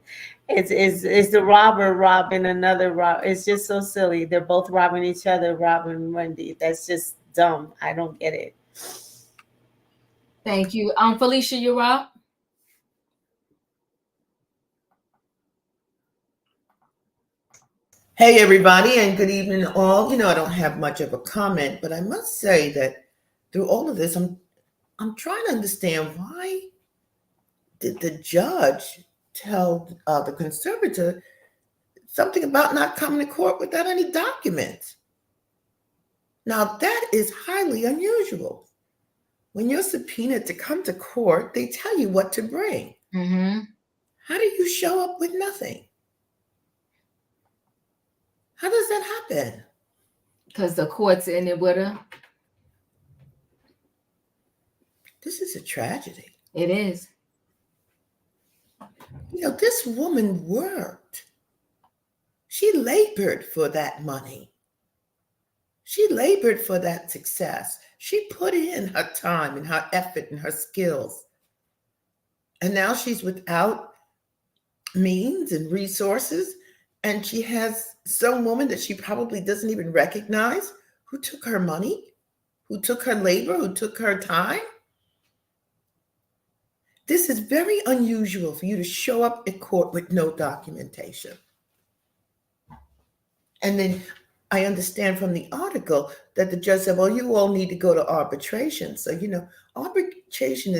It's the robber robbing another rob. It's just so silly. They're both robbing each other, robbing Wendy. That's just dumb. I don't get it. Thank you. Felicia, you're up. Hey, everybody, and good evening all. I don't have much of a comment, but I must say that through all of this, I'm trying to understand, why did the judge tell the conservator something about not coming to court without any documents? Now, that is highly unusual. When you're subpoenaed to come to court, they tell you what to bring. Mm-hmm. How do you show up with nothing? How does that happen? Because the court's in it with her. This is a tragedy. It is. This woman worked. She labored for that money. She labored for that success. She put in her time and her effort and her skills. And now she's without means and resources. And she has some woman that she probably doesn't even recognize, who took her money, who took her labor, who took her time. This is very unusual for you to show up at court with no documentation. And then I understand from the article that the judge said, well, you all need to go to arbitration. So, arbitration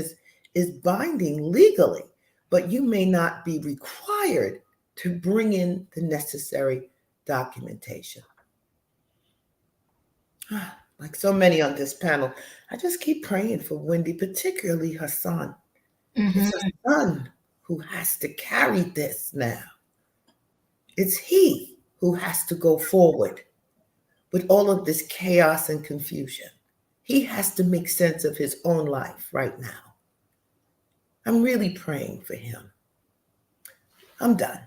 is binding legally, but you may not be required to bring in the necessary documentation. Like so many on this panel, I just keep praying for Wendy, particularly her son. Mm-hmm. It's her son who has to carry this now. It's he who has to go forward with all of this chaos and confusion. He has to make sense of his own life right now. I'm really praying for him. I'm done.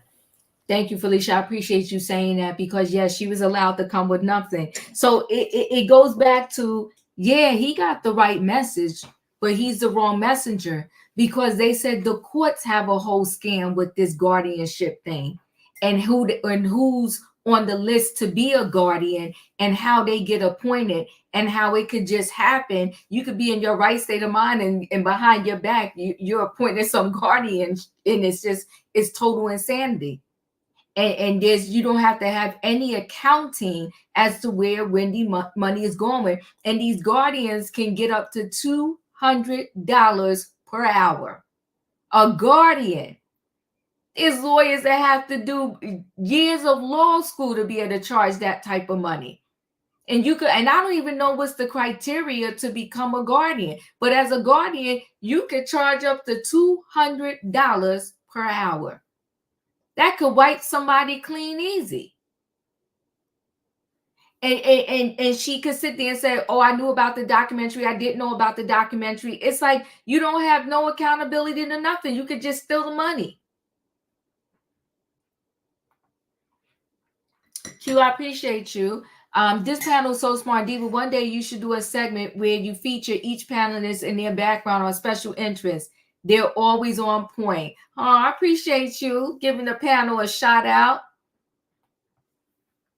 Thank you, Felicia. I appreciate you saying that, because yes, she was allowed to come with nothing. So it goes back to, he got the right message, but he's the wrong messenger, because they said the courts have a whole scam with this guardianship thing, and who's on the list to be a guardian, and how they get appointed, and how it could just happen. You could be in your right state of mind, and behind your back, you're appointing some guardian, and it's total insanity. And you don't have to have any accounting as to where Wendy money is going. And these guardians can get up to $200 per hour. A guardian. There's lawyers that have to do years of law school to be able to charge that type of money. And I don't even know what's the criteria to become a guardian. But as a guardian, you could charge up to $200 per hour. That could wipe somebody clean easy. And she could sit there and say, oh, I knew about the documentary. I didn't know about the documentary. It's like you don't have no accountability to nothing. You could just steal the money. Q, I appreciate you. This panel is so smart. Diva, one day you should do a segment where you feature each panelist and their background or special interest. They're always on point. Oh, I appreciate you giving the panel a shout out.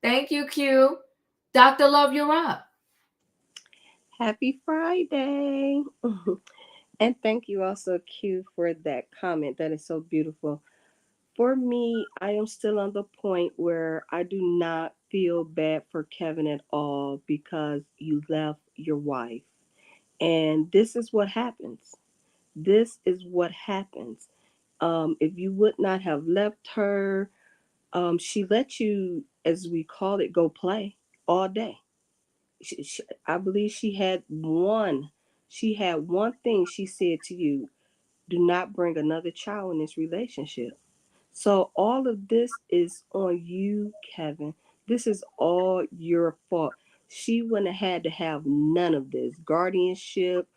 Thank you, Q. Dr. Love, you're up. Happy Friday. And thank you also, Q, for that comment. That is so beautiful. For me, I am still on the point where I do not feel bad for Kevin at all, because you left your wife. And this is what happens. This is what happens. If you would not have left her, she let you, as we call it, go play all day. I believe she had one thing she said to you: do not bring another child in this relationship. So all of this is on you, Kevin. This is all your fault. She wouldn't have had to have none of this guardianship,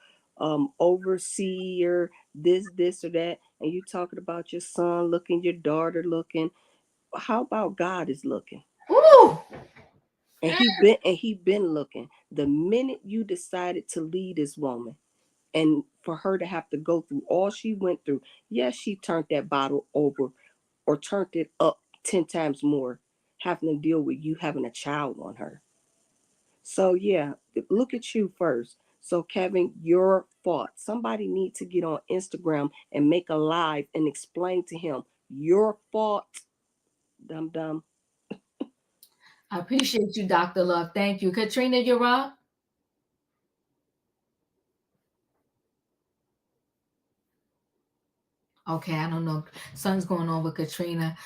overseer, this or that. And you talking about your son looking, your daughter looking. How about God is looking? Ooh. And he been looking. The minute you decided to lead this woman, and for her to have to go through all she went through, yes, she turned that bottle over or turned it up 10 times more, having to deal with you having a child on her. So yeah, look at you first. So Kevin, your fault. Somebody need to get on Instagram and make a live and explain to him your fault. Dum dum. I appreciate you, Dr. Love. Thank you. Katrina, you're up. Okay, I don't know. Something's going on with Katrina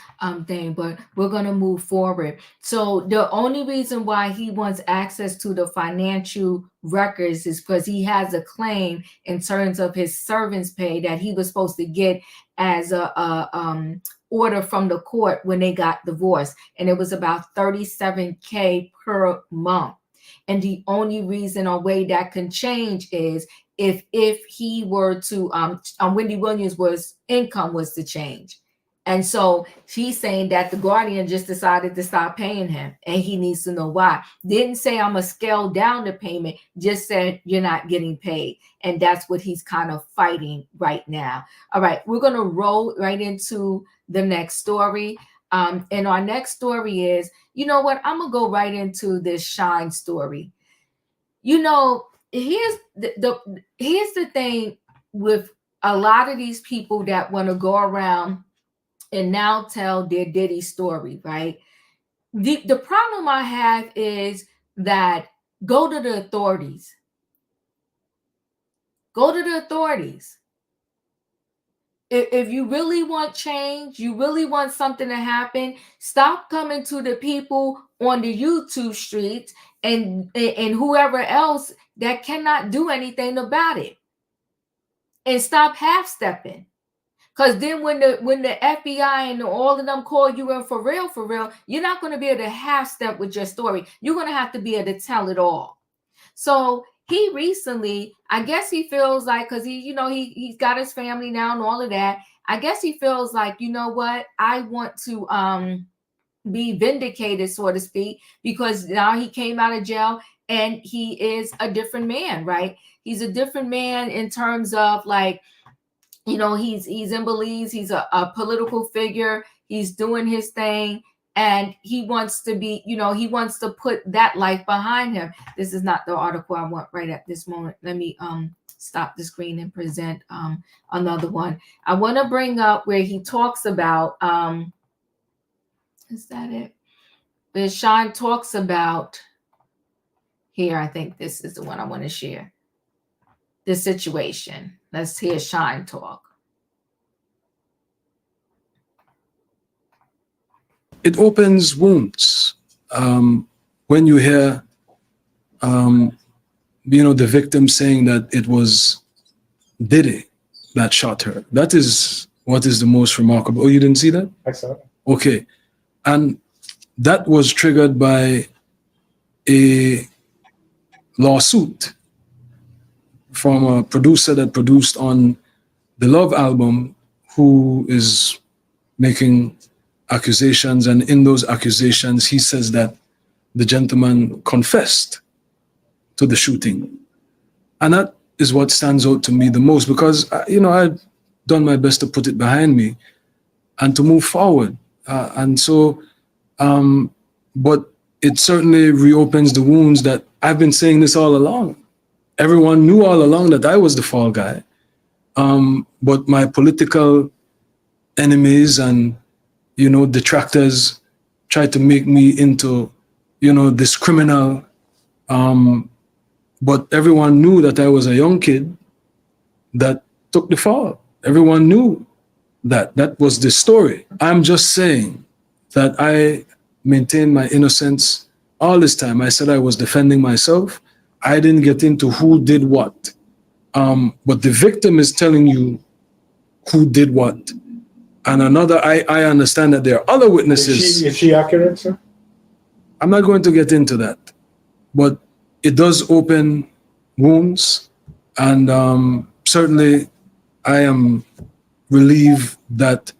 thing, but we're gonna move forward. So the only reason why he wants access to the financial records is because he has a claim in terms of his servants' pay that he was supposed to get as a order from the court when they got divorced, and it was about $37K per month. And the only reason or way that can change is if he were to Wendy Williams was income was to change. And so she's saying that the guardian just decided to stop paying him and he needs to know why. Didn't say I'm gonna scale down the payment, just said you're not getting paid. And that's what he's kind of fighting right now. All right, we're gonna roll right into the next story. And our next story is, you know what, I'm gonna go right into this Shyne story. You know, here's the thing with a lot of these people that want to go around and now tell their Diddy story, right? The problem I have is that go to the authorities. Go to the authorities. If you really want change, you really want something to happen, stop coming to the people on the YouTube streets and whoever else that cannot do anything about it. And stop half-stepping. Because then when the FBI and all of them call you in for real, you're not going to be able to half-step with your story. You're going to have to be able to tell it all. So he recently, I guess he feels like, because he's got his family now and all of that. I guess he feels like, you know what, I want to be vindicated, so to speak, because now he came out of jail and he is a different man, right? He's a different man in terms of like, he's in Belize, he's a political figure, he's doing his thing, and he wants to be, he wants to put that life behind him. This is not the article I want right at this moment. Let me stop the screen and present another one. I want to bring up where he talks about, is that it? Where Shyne talks about, here, I think this is the one I want to share. The situation. Let's hear Shyne talk. It opens wounds. When you hear, the victim saying that it was Diddy that shot her. That is what is the most remarkable. Oh, you didn't see that? I saw it. Okay. And that was triggered by a lawsuit from a producer that produced on the Love album, who is making accusations. And in those accusations, he says that the gentleman confessed to the shooting. And that is what stands out to me the most, because, I've done my best to put it behind me and to move forward. But it certainly reopens the wounds that I've been saying this all along. Everyone knew all along that I was the fall guy. But my political enemies and, detractors tried to make me into, this criminal. But everyone knew that I was a young kid that took the fall. Everyone knew that. That was the story. I'm just saying that I maintained my innocence all this time. I said I was defending myself. I didn't get into who did what. But the victim is telling you who did what. And I understand that there are other witnesses. Is she accurate, sir? I'm not going to get into that. But it does open wounds. And certainly I am relieved that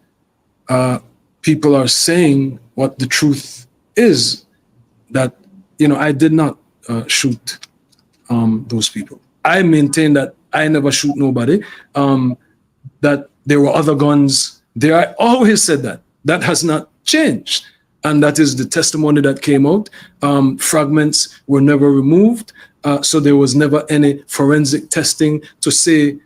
people are saying what the truth is, that, I did not shoot those people. I maintain that I never shoot nobody, that there were other guns there. I always said that. That has not changed. And that is the testimony that came out. Fragments were never removed. So there was never any forensic testing to say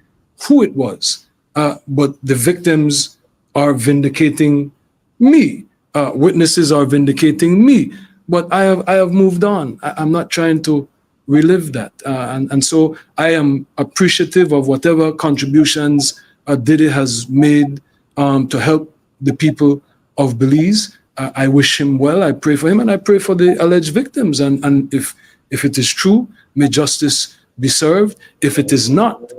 who it was. But the victims are vindicating me. Witnesses are vindicating me. But I have moved on. I'm not trying to relive that. And so I am appreciative of whatever contributions Diddy has made to help the people of Belize. I wish him well. I pray for him, and I pray for the alleged victims. And if it is true, may justice be served. If it is not,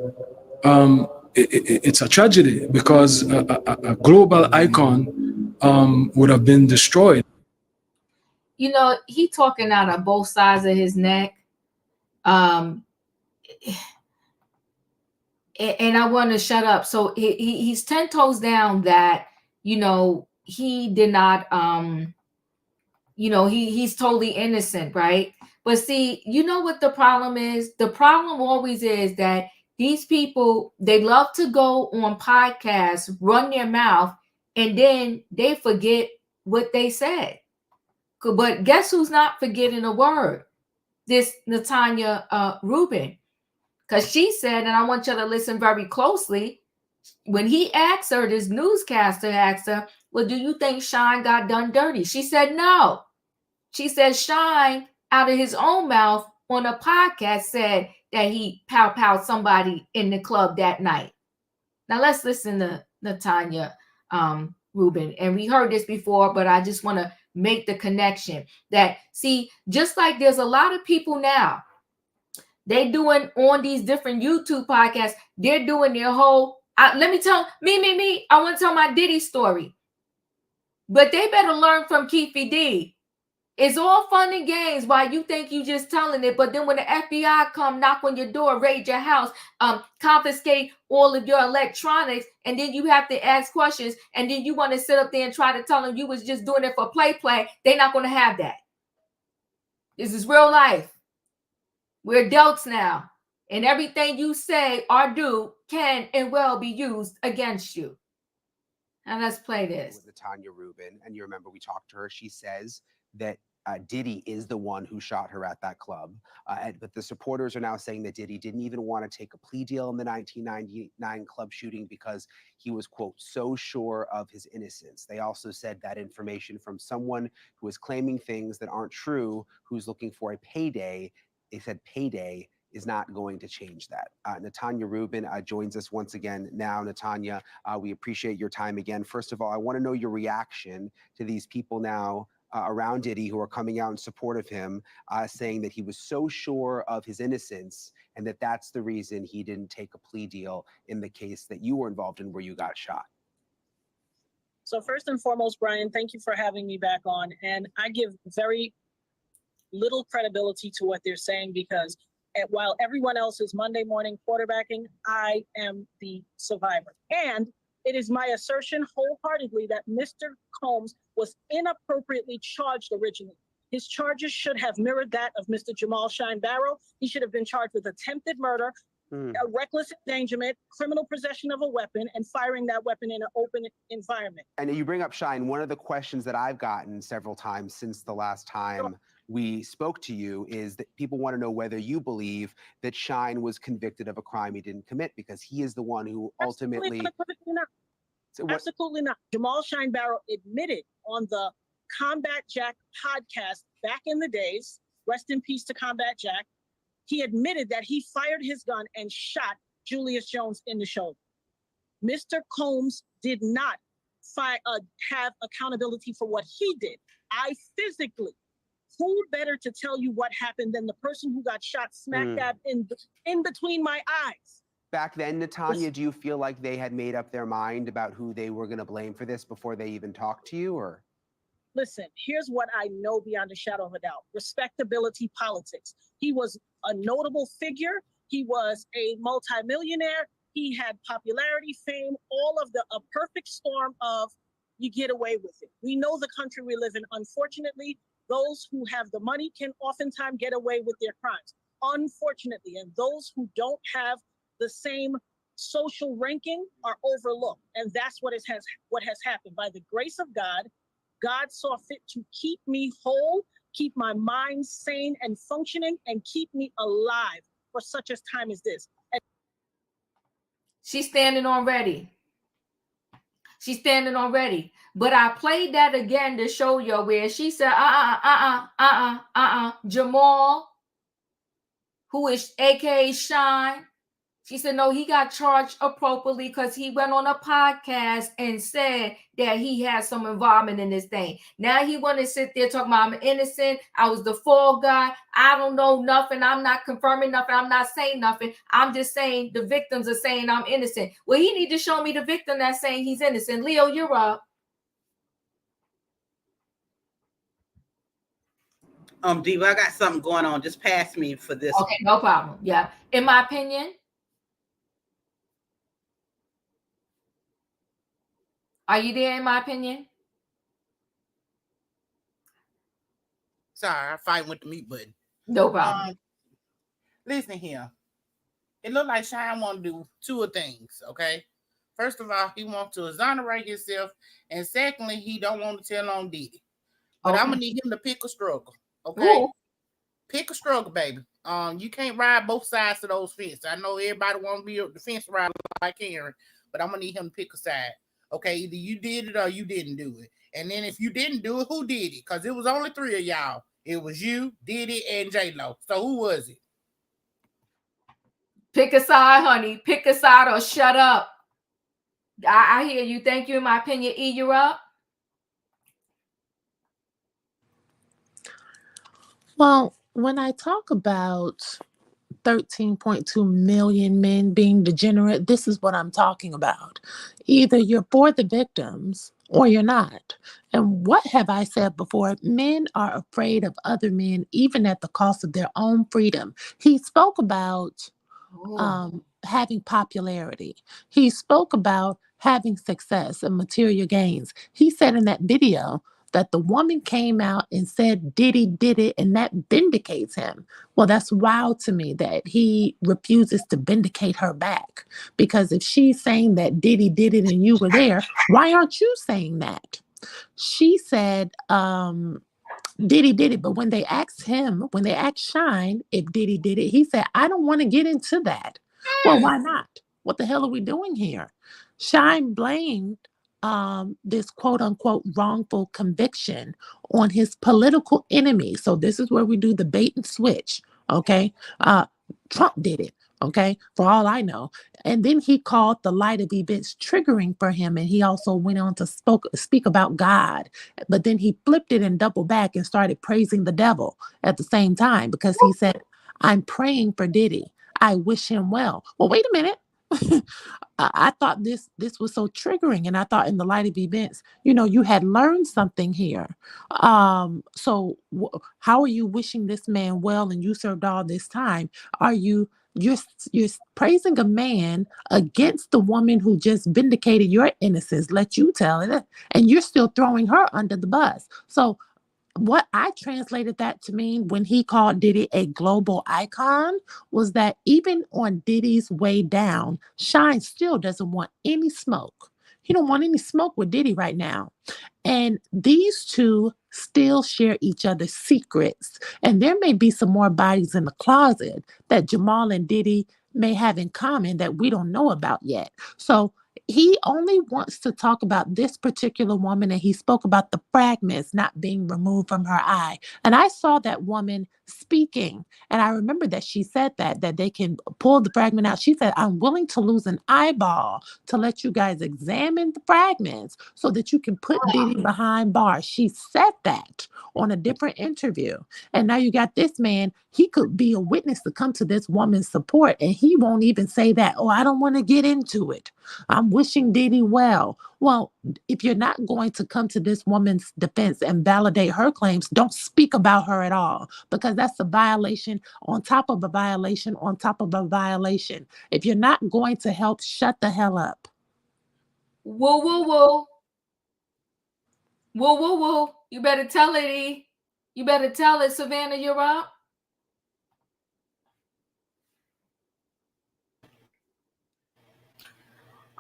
it's a tragedy, because a global icon would have been destroyed. He talking out of both sides of his neck. And I want to shut up. So he's 10 toes down that, he did not, he's totally innocent, right? But see, you know what the problem is? The problem always is that these people, they love to go on podcasts, run their mouth, and then they forget what they said. But guess who's not forgetting a word? This Natanya Rubin. Because she said, and I want you to listen very closely, when he asked her, this newscaster asked her, well, do you think Shyne got done dirty? She said no. She said Shyne, out of his own mouth on a podcast, said that he pow-powed somebody in the club that night. Now let's listen to Natanya Rubin. And we heard this before, but I just want to make the connection that, see, just like there's a lot of people now, they doing on these different YouTube podcasts, they're doing their whole, let me tell, me, I want to tell my Diddy story. But they better learn from Keefy D. It's all fun and games while you think you just telling it, but then when the FBI come knock on your door, raid your house, confiscate all of your electronics, and then you have to ask questions, and then you want to sit up there and try to tell them you was just doing it for play, they're not going to have that. This is real life. We're adults now, and everything you say or do can and will be used against you. Now let's play this. With Natanya Rubin, and you remember we talked to her. She says that Diddy is the one who shot her at that club. But the supporters are now saying that Diddy didn't even want to take a plea deal in the 1999 club shooting because he was, quote, so sure of his innocence. They also said that information from someone who is claiming things that aren't true, who's looking for a payday. They said payday is not going to change that. Natanya Rubin joins us once again now. Natanya, we appreciate your time again. First of all, I want to know your reaction to these people now around Diddy who are coming out in support of him, saying that he was so sure of his innocence and that that's the reason he didn't take a plea deal in the case that you were involved in where you got shot. So first and foremost, Brian, thank you for having me back on. And I give very little credibility to what they're saying because while everyone else is Monday morning quarterbacking, I am the survivor. And it is my assertion wholeheartedly that Mr. Combs was inappropriately charged originally. His charges should have mirrored that of Mr. Jamal Shyne Barrow. He should have been charged with attempted murder, a reckless endangerment, criminal possession of a weapon, and firing that weapon in an open environment. And you bring up Shyne. One of the questions that I've gotten several times since the last time we spoke to you is that people want to know whether you believe that Shyne was convicted of a crime he didn't commit because he is the one who ultimately... Absolutely not. Jamal Shyne Barrow admitted on the Combat Jack podcast back in the days, rest in peace to Combat Jack, he admitted that he fired his gun and shot Julius Jones in the shoulder. Mr. Combs did not have accountability for what he did. I physically, who better to tell you what happened than the person who got shot smack dab in between my eyes? Back then, Natanya, do you feel like they had made up their mind about who they were going to blame for this before they even talked to you, or? Listen, here's what I know beyond a shadow of a doubt. Respectability politics. He was a notable figure. He was a multimillionaire. He had popularity, fame, all of a perfect storm of you get away with it. We know the country we live in. Unfortunately, those who have the money can oftentimes get away with their crimes, unfortunately. And those who don't have the same social ranking are overlooked. And that's what has happened. By the grace of God, God saw fit to keep me whole, keep my mind sane and functioning, and keep me alive for such a time as this. She's standing on ready. She's standing on ready. But I played that again to show you where she said, Jamal, who is AKA Shyne. She said, no, he got charged appropriately because he went on a podcast and said that he had some involvement in this thing. Now he want to sit there talking about I'm innocent. I was the fall guy. I don't know nothing. I'm not confirming nothing. I'm not saying nothing. I'm just saying the victims are saying I'm innocent. Well, he need to show me the victim that's saying he's innocent. Leo, you're up. Diva, I got something going on. Just pass me for this. Okay, no problem. Yeah. In my opinion, are you there? In my opinion, Sorry, I fight with the mute button. no problem. Listen here. It looked like Shyne want to do two things, okay? First of all, he wants to exonerate himself, and secondly, he don't want to tell on Diddy. But I'm gonna need him to pick a struggle, okay? Ooh. Pick a struggle, baby. You can't ride both sides of those fences. I know everybody want to be a defense rider like Karen, but I'm gonna need him to pick a side. Okay, either you did it or you didn't do it. And then if you didn't do it, who did it? Because it was only three of y'all. It was you, Diddy, and J-Lo. So who was it? Pick a side, honey. Pick a side or shut up. I hear you. Thank you. In my opinion, E, you're up. Well, when I talk about 13.2 million men being degenerate, this is what I'm talking about. Either you're for the victims or you're not. And what have I said before? Men are afraid of other men, even at the cost of their own freedom. He spoke about having popularity. He spoke about having success and material gains. He said in that video that the woman came out and said Diddy did it, and that vindicates him. Well, that's wild to me that he refuses to vindicate her back. Because if she's saying that Diddy did it and you were there, why aren't you saying that? She said Diddy did it, but when they asked Shyne if Diddy did it, he said, I don't want to get into that. Well, why not? What the hell are we doing here? Shyne blamed this quote unquote wrongful conviction on his political enemy. So this is where we do the bait and switch. Okay. Trump did it. Okay. For all I know. And then he called the light of events triggering for him. And he also went on to speak about God. But then he flipped it and doubled back and started praising the devil at the same time, because he said, I'm praying for Diddy. I wish him well. Well, wait a minute. I thought this was so triggering, and I thought in the light of events, you had learned something here. So how are you wishing this man well, and you served all this time? You're praising a man against the woman who just vindicated your innocence, let you tell it, and you're still throwing her under the bus. So what I translated that to mean when he called Diddy a global icon was that even on Diddy's way down, Shyne still doesn't want any smoke. He don't want any smoke with Diddy right now. And these two still share each other's secrets. And there may be some more bodies in the closet that Jamal and Diddy may have in common that we don't know about yet. So he only wants to talk about this particular woman, and he spoke about the fragments not being removed from her eye. And I saw that woman speaking, and I remember that she said that they can pull the fragment out. She said, I'm willing to lose an eyeball to let you guys examine the fragments so that you can put Diddy behind bars. She said that on a different interview. And now you got this man, he could be a witness to come to this woman's support, and he won't even say that, oh, I don't want to get into it. I'm wishing Diddy well. Well, if you're not going to come to this woman's defense and validate her claims, don't speak about her at all, because that's a violation on top of a violation on top of a violation. If you're not going to help, shut the hell up. Whoa, whoa, whoa. Whoa, whoa, whoa. You better tell it, E. You better tell it, Savannah, you're up.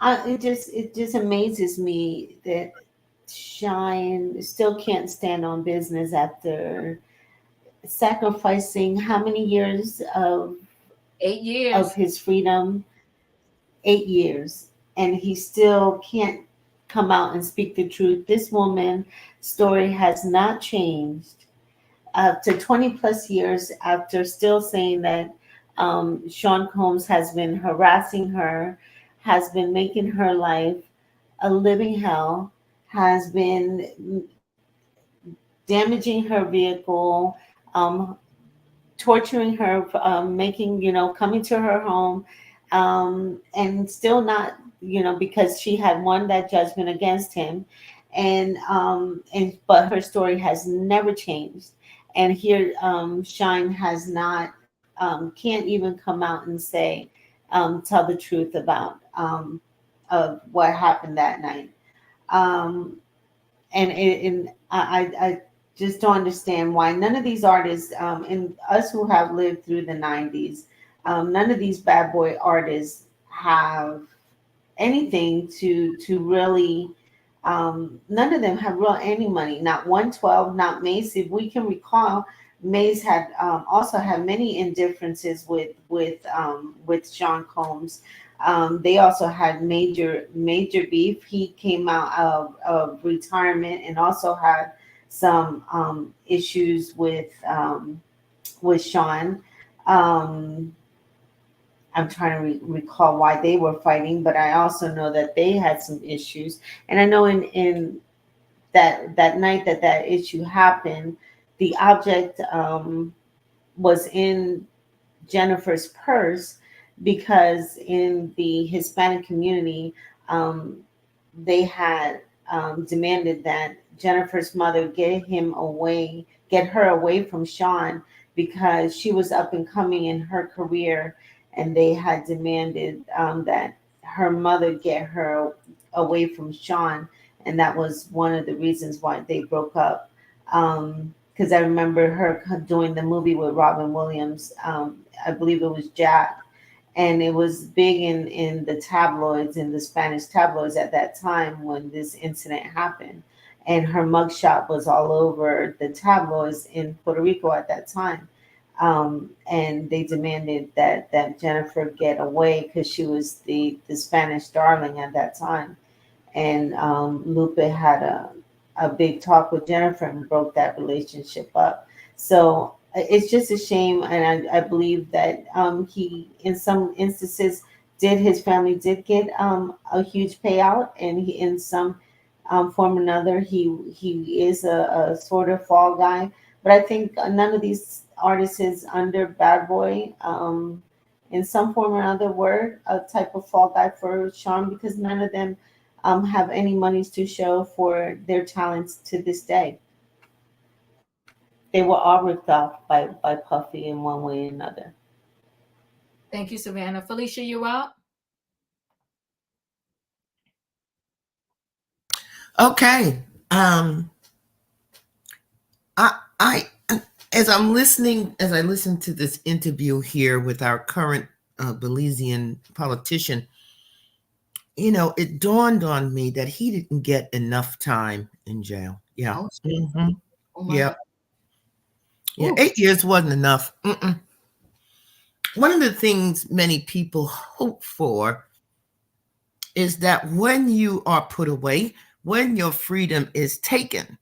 It just amazes me that Shyne still can't stand on business after sacrificing how many years 8 of years. his freedom? 8 years, and he still can't come out and speak the truth. This woman's story has not changed after 20 plus years, after still saying that Sean Combs has been harassing her, has been making her life a living hell, has been damaging her vehicle, torturing her, making, coming to her home, and still not, because she had won that judgment against him. But her story has never changed. And here, Shyne has not, can't even come out and say, tell the truth about of what happened that night. And I just don't understand why none of these artists, and us who have lived through the 90s, none of these bad boy artists have anything to really, none of them have real any money. Not 112, not Mace. If we can recall, Mace had also had many indifferences with Sean Combs. They also had major beef. He came out of retirement and also had some issues with Sean. I'm trying to recall why they were fighting, but I also know that they had some issues. And I know in that night that issue happened, the object was in Jennifer's purse, because in the Hispanic community, they had demanded that Jennifer's mother get her away from Sean, because she was up and coming in her career, and they had demanded that her mother get her away from Sean, and that was one of the reasons why they broke up. Because I remember her doing the movie with Robin Williams. I believe it was Jack, and it was big in the tabloids, in the Spanish tabloids at that time when this incident happened. And her mugshot was all over the tabloids in Puerto Rico at that time. And they demanded that Jennifer get away, because she was the Spanish darling at that time. And Lupe had a big talk with Jennifer and broke that relationship up. So it's just a shame, and I believe that he, in some instances, his family did get a huge payout, and he, in some form or another, he is a sort of fall guy. But I think none of these artists is under bad boy, in some form or another, were a type of fall guy for Sean, because none of them have any monies to show for their talents to this day. They were all ripped off by Puffy in one way or another. Thank you, Savannah. Felicia, you up? Okay. I as I listen to this interview here with our current Belizean politician, it dawned on me that he didn't get enough time in jail. Yeah. Oh, Mm-hmm. oh Yeah. God. Yeah. 8 years wasn't enough. Mm-mm. One of the things many people hope for is that when you are put away, when your freedom is taken,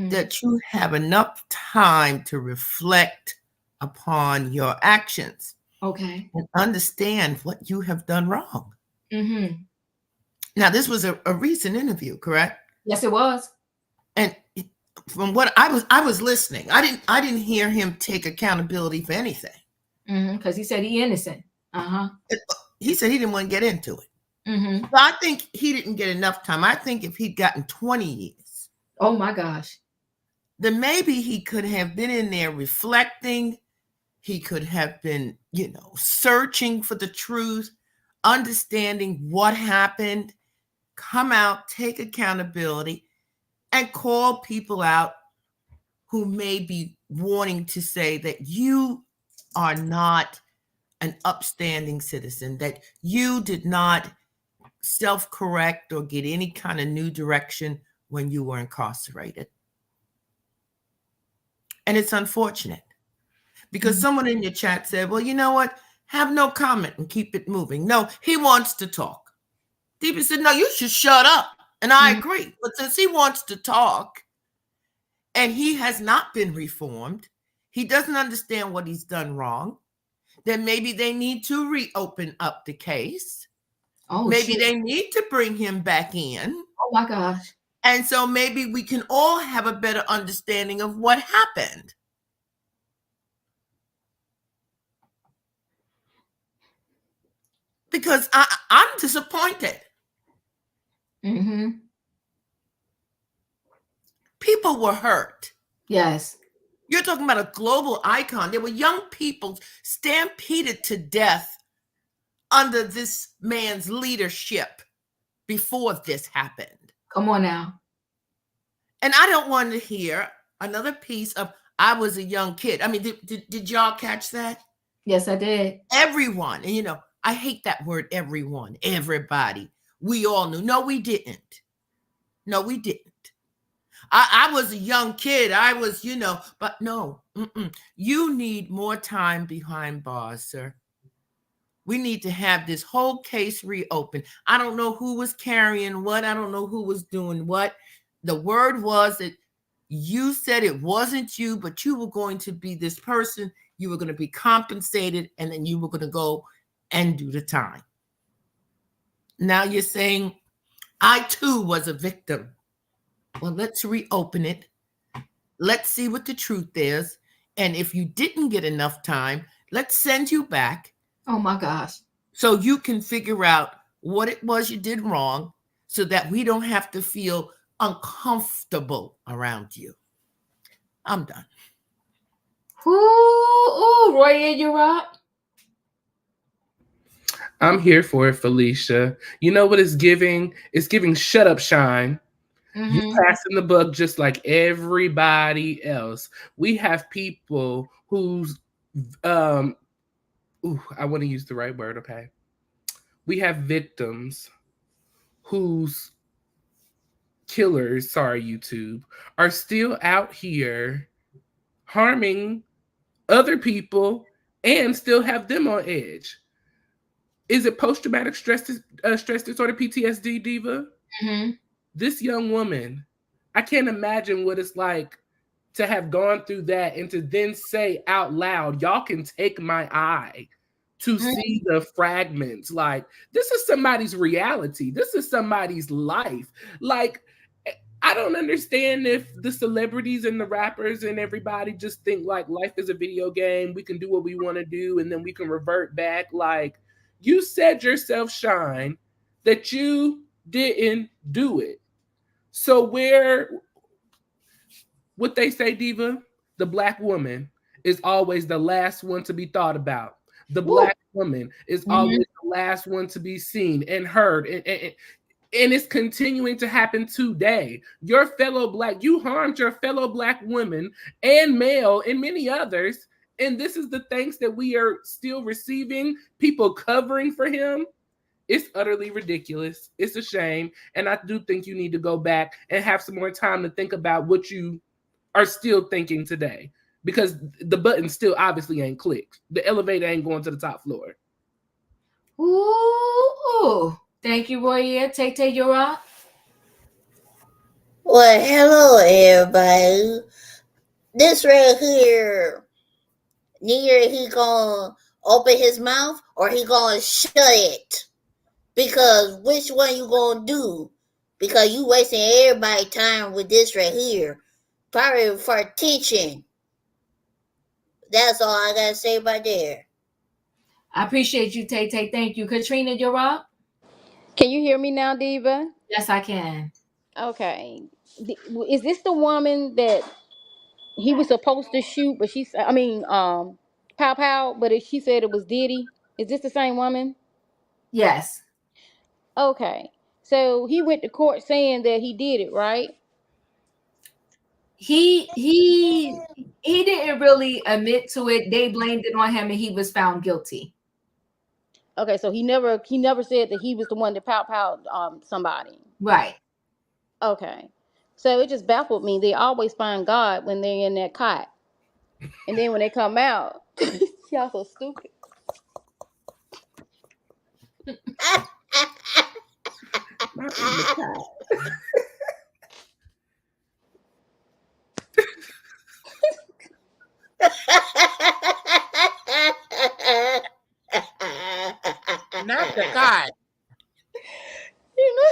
that you have enough time to reflect upon your actions. Okay. And understand what you have done wrong. Now, this was a recent interview, correct? Yes, it was. And from what I was listening, I didn't hear him take accountability for anything. Because he said he innocent. He said he didn't want to get into it. So I think he didn't get enough time. I think if he'd gotten 20 years. Oh my gosh. Then maybe he could have been in there reflecting. He could have been, searching for the truth, understanding what happened, come out, take accountability, and call people out who may be wanting to say that you are not an upstanding citizen, that you did not self-correct or get any kind of new direction when you were incarcerated. And it's unfortunate because someone in your chat said, well, you know what? Have no comment and keep it moving. No, he wants to talk. Deepa said, no, you should shut up. And I agree. But since he wants to talk and he has not been reformed, he doesn't understand what he's done wrong, then maybe they need to reopen up the case. Oh, maybe shit. they need to bring him back in. Oh my gosh. And so maybe we can all have a better understanding of what happened. Because I'm disappointed. Mm-hmm. People were hurt. Yes. You're talking about a global icon. There were young people stampeded to death under this man's leadership before this happened. Come on now. And I don't want to hear another piece of I was a young kid. I mean, did y'all catch that? Yes, I did. Everyone. And, you know, I hate that word, everyone, everybody. We all knew. No, we didn't. No, we didn't. I was a young kid. I was, you know, but no. You need more time behind bars, sir. We need to have this whole case reopened. I don't know who was carrying what. I don't know who was doing what. The word was that you said it wasn't you, but you were going to be this person. You were going to be compensated, and then you were going to go and do the time. Now you're saying, I too was a victim. Well, let's reopen it. Let's see what the truth is. And if you didn't get enough time, let's send you back. Oh my gosh. So you can figure out what it was you did wrong so that we don't have to feel uncomfortable around you. I'm done. Ooh, Roy, you're up. I'm here for it, Felicia. You know what it's giving? It's giving shut up, Shyne. Mm-hmm. You passing the buck just like everybody else. We have people who's I want to use the right word, okay? We have victims whose killers, sorry, YouTube, are still out here harming other people and still have them on edge. Is it post-traumatic stress disorder, PTSD, Diva? Mm-hmm. This young woman, I can't imagine what it's like to have gone through that and to then say out loud, y'all can take my eye, to see the fragments. Like, this is somebody's reality. This is somebody's life. Like, I don't understand if the celebrities and the rappers and everybody just think like life is a video game. We can do what we want to do and then we can revert back. Like, you said yourself, Shyne, that you didn't do it. So what they say, Diva, the Black woman is always the last one to be thought about. The Black woman is always the last one to be seen and heard. And it's continuing to happen today. Your fellow Black, you harmed your fellow Black women and male and many others. And this is the thanks that we are still receiving, people covering for him. It's utterly ridiculous. It's a shame. And I do think you need to go back and have some more time to think about what you are still thinking today. Because the button still obviously ain't clicked. The elevator ain't going to the top floor. Ooh. Thank you, Roy. Tay, you're up. Well, hello, everybody. This right here, neither he gonna open his mouth or he gonna shut it. Because which one you gonna do? Because you wasting everybody's time with this right here. Probably for teaching. That's all I gotta say about there. I appreciate you, Tay. Thank you. Katrina, you're up. Can you hear me now, Diva? Yes, I can. Okay. Is this the woman that he was supposed to shoot, but Pow Pow, but she said it was Diddy? Is this the same woman? Yes. Okay. So he went to court saying that he did it, right? he didn't really admit to it. They blamed it on him, and he was found guilty. Okay, so he never said that he was the one that pow somebody. Right. Okay. So it just baffled me. They always find God when they're in that cot. And then when they come out, y'all so stupid. Not the God. You know,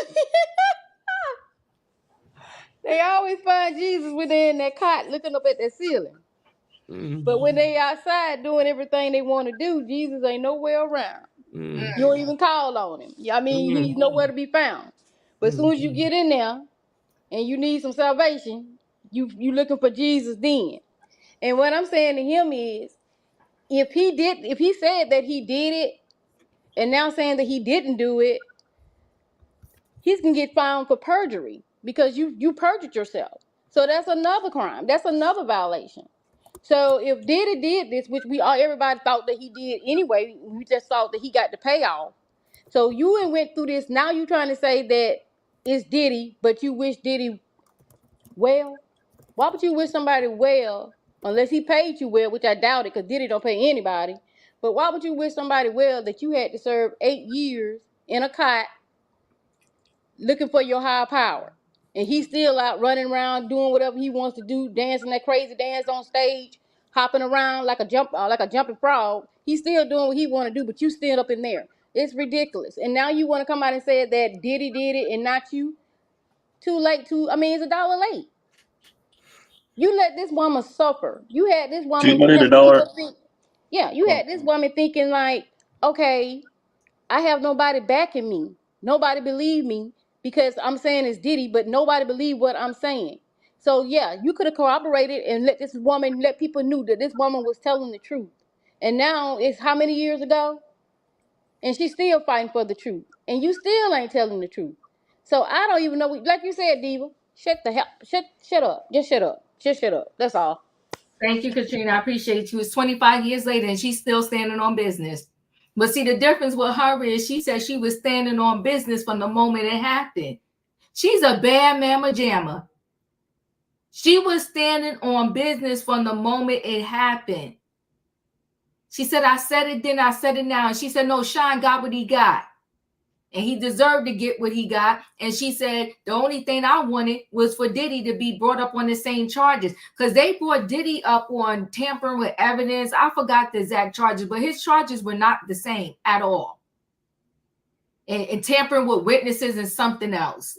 they always find Jesus when they're in that cot looking up at that ceiling. But when they outside doing everything they want to do, Jesus ain't nowhere around. You don't even call on him. I mean, he's nowhere to be found. But as soon as you get in there and you need some salvation, you looking for Jesus then. And what I'm saying to him is, if he said that he did it, and now saying that he didn't do it, he's gonna get found for perjury because you perjured yourself. So that's another crime. That's another violation. So if Diddy did this, which everybody thought that he did anyway, we just thought that he got the payoff. So you went through this. Now you trying to say that it's Diddy, but you wish Diddy well. Why would you wish somebody well unless he paid you well, which I doubt it, because Diddy don't pay anybody. But why would you wish somebody well that you had to serve 8 years in a cot looking for your higher power? And he's still out running around doing whatever he wants to do, dancing that crazy dance on stage, hopping around like a jumping frog. He's still doing what he want to do, but you still up in there. It's ridiculous. And now you want to come out and say that Diddy did it and not you? Too late. It's $1 late. You let this woman suffer. You had this woman. $2 $1. You had this woman thinking like, okay, I have nobody backing me. Nobody believe me because I'm saying it's Diddy, but nobody believe what I'm saying. So yeah, you could have corroborated and let people knew that this woman was telling the truth. And now it's how many years ago? And she's still fighting for the truth. And you still ain't telling the truth. So I don't even know. Like you said, Diva, shut up. Just shut up. Just shut up. That's all. Thank you, Katrina. I appreciate you. It's 25 years later and she's still standing on business. But see, the difference with her is she said she was standing on business from the moment it happened. She's a bad mama jamma. She was standing on business from the moment it happened. She said, I said it then, I said it now. And she said, no, Shyne got what he got. And he deserved to get what he got. And she said, the only thing I wanted was for Diddy to be brought up on the same charges. Because they brought Diddy up on tampering with evidence. I forgot the exact charges, but his charges were not the same at all. And tampering with witnesses and something else.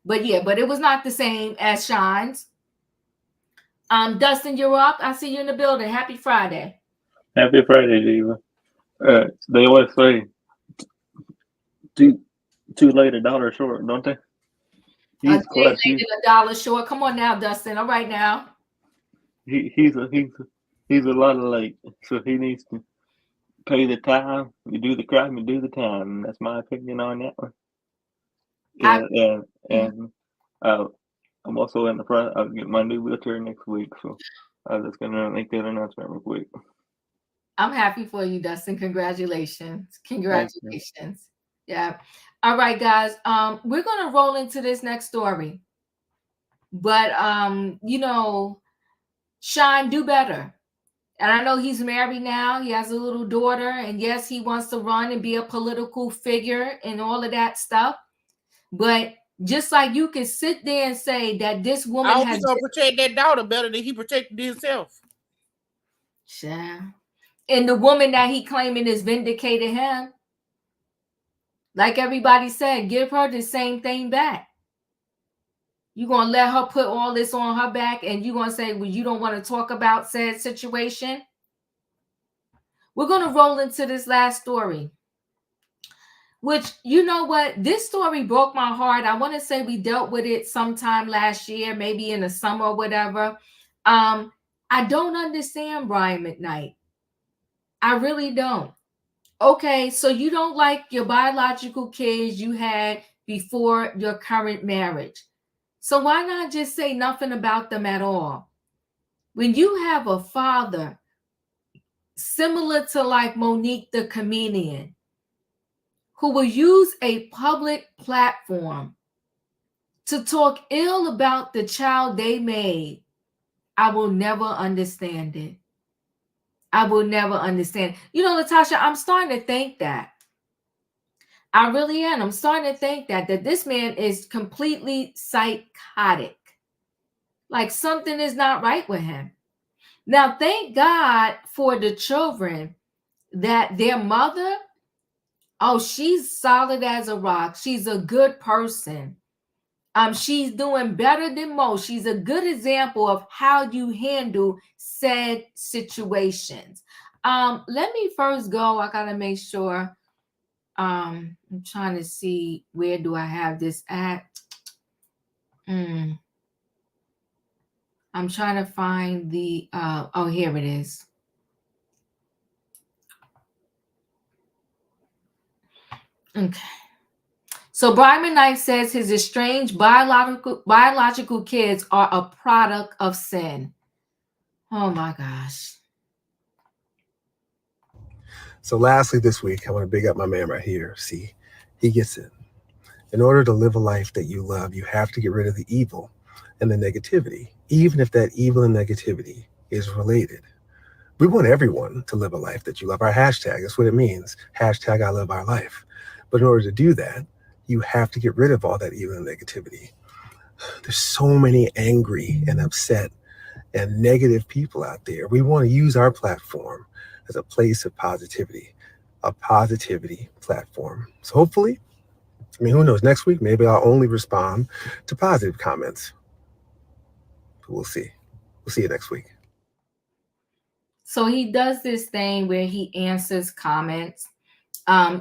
But it was not the same as Shyne's. Dustin, you're up. I see you in the building. Happy Friday. Happy Friday, Diva. They always say too late, $1 short, don't they? He's clutch. He's $1 short. Come on now, Dustin. All right now. He's a lot of late, so he needs to pay the time. You do the crime, you do the time. That's my opinion on that one. And I'm also in the front. I'll get my new wheelchair next week, so I'm just gonna make that announcement real quick. I'm happy for you, Dustin. Congratulations. Yeah. All right, guys. We're gonna roll into this next story. But Shyne, do better. And I know he's married now. He has a little daughter, and yes, he wants to run and be a political figure and all of that stuff. But just like you can sit there and say that this woman has gonna protect that daughter better than he protected himself. Yeah. And the woman that he claiming is vindicated him. Like everybody said, give her the same thing back. You're going to let her put all this on her back and you're going to say, well, you don't want to talk about said situation? We're going to roll into this last story. Which, you know what? This story broke my heart. I want to say we dealt with it sometime last year, maybe in the summer or whatever. I don't understand Brian McKnight. I really don't. Okay, so you don't like your biological kids you had before your current marriage. So why not just say nothing about them at all? When you have a father similar to like Monique the comedian, who will use a public platform to talk ill about the child they made, I will never understand it. I will never understand. You know, Latasha, I'm starting to think that. I really am. I'm starting to think that this man is completely psychotic. Like something is not right with him. Now, thank God for the children that their mother, oh, she's solid as a rock. She's a good person. She's doing better than most. She's a good example of how you handle said situations. Let me first go. I gotta make sure. I'm trying to see, where do I have this at? I'm trying to find the oh, here it is. Okay. So Brian McKnight says his estranged biological kids are a product of sin. Oh my gosh. So lastly this week, I want to big up my man right here. See, he gets it. In order to live a life that you love, you have to get rid of the evil and the negativity, even if that evil and negativity is related. We want everyone to live a life that you love. Our hashtag, that's what it means. Hashtag I love our life. But in order to do that, you have to get rid of all that evil and negativity. There's so many angry and upset and negative people out there. We want to use our platform as a place of positivity, a positivity platform. So hopefully, I mean, who knows, next week, maybe I'll only respond to positive comments. But we'll see. We'll see you next week. So he does this thing where he answers comments.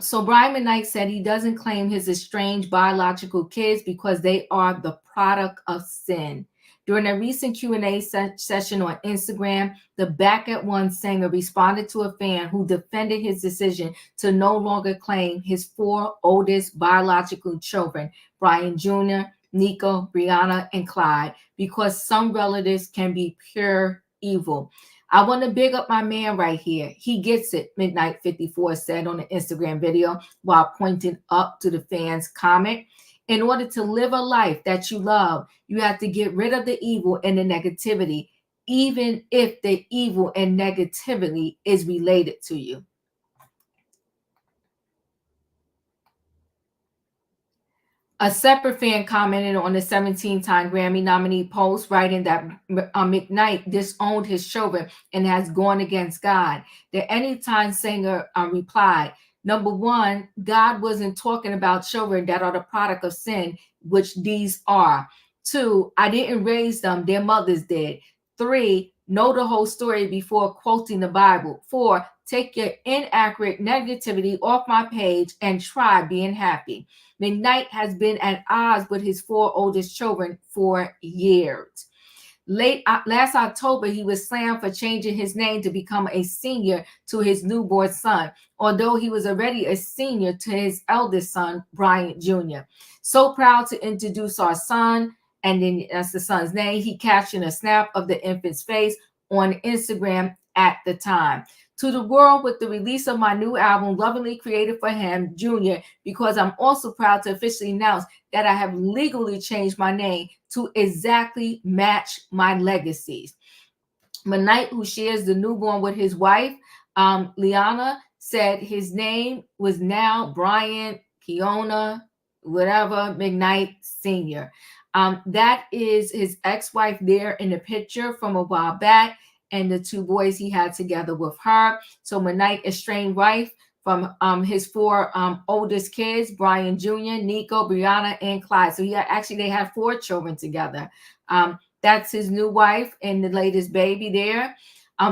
So Brian McKnight said he doesn't claim his estranged biological kids because they are the product of sin. During a recent Q&A session on Instagram, the Back at One singer responded to a fan who defended his decision to no longer claim his 4 oldest biological children, Brian Jr., Nico, Brianna, and Clyde, because some relatives can be pure evil. I want to big up my man right here. He gets it, Midnight54 said on the Instagram video while pointing up to the fan's comment. In order to live a life that you love, you have to get rid of the evil and the negativity, even if the evil and negativity is related to you. A separate fan commented on the 17-time Grammy nominee post, writing that McKnight disowned his children and has gone against God. The Anytime singer replied, number one, God wasn't talking about children that are the product of sin, which these are. 2, I didn't raise them, their mothers did. 3, know the whole story before quoting the Bible. 4, take your inaccurate negativity off my page and try being happy. McKnight has been at odds with his 4 oldest children for years. Last October, he was slammed for changing his name to become a senior to his newborn son, although he was already a senior to his eldest son, Brian Jr. So proud to introduce our son, and then that's the son's name. He captioned a snap of the infant's face on Instagram at the time. To the world with the release of my new album, lovingly created for him, Jr., because I'm also proud to officially announce that I have legally changed my name to exactly match my legacies. McKnight, who shares the newborn with his wife, Liana, said his name was now Brian Kiona, whatever, McKnight Sr. That is his ex-wife there in the picture from a while back, and the 2 boys he had together with her. So McKnight estranged wife from his 4 oldest kids, Brian Jr., Nico, Brianna, and Clyde. So they have 4 children together. That's his new wife and the latest baby there.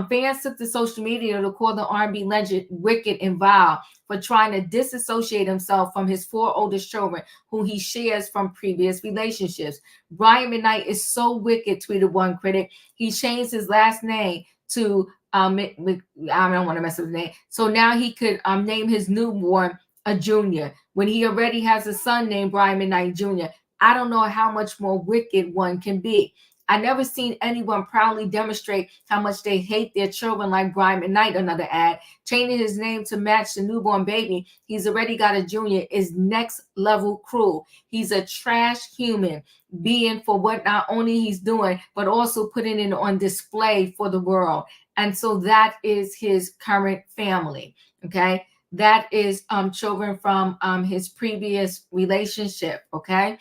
Fans took to social media to call the R&B legend wicked and vile for trying to disassociate himself from his 4 oldest children, who he shares from previous relationships. Brian McKnight is so wicked, tweeted one critic. He changed his last name to, I don't want to mess up his name. So now he could name his newborn a Junior when he already has a son named Brian McKnight Jr. I don't know how much more wicked one can be. I never seen anyone proudly demonstrate how much they hate their children like Brian McKnight, another ad. Changing his name to match the newborn baby he's already got a junior is next level cruel. He's a trash human being for what not only he's doing, but also putting it on display for the world. And so that is his current family, okay? That is children from his previous relationship, okay?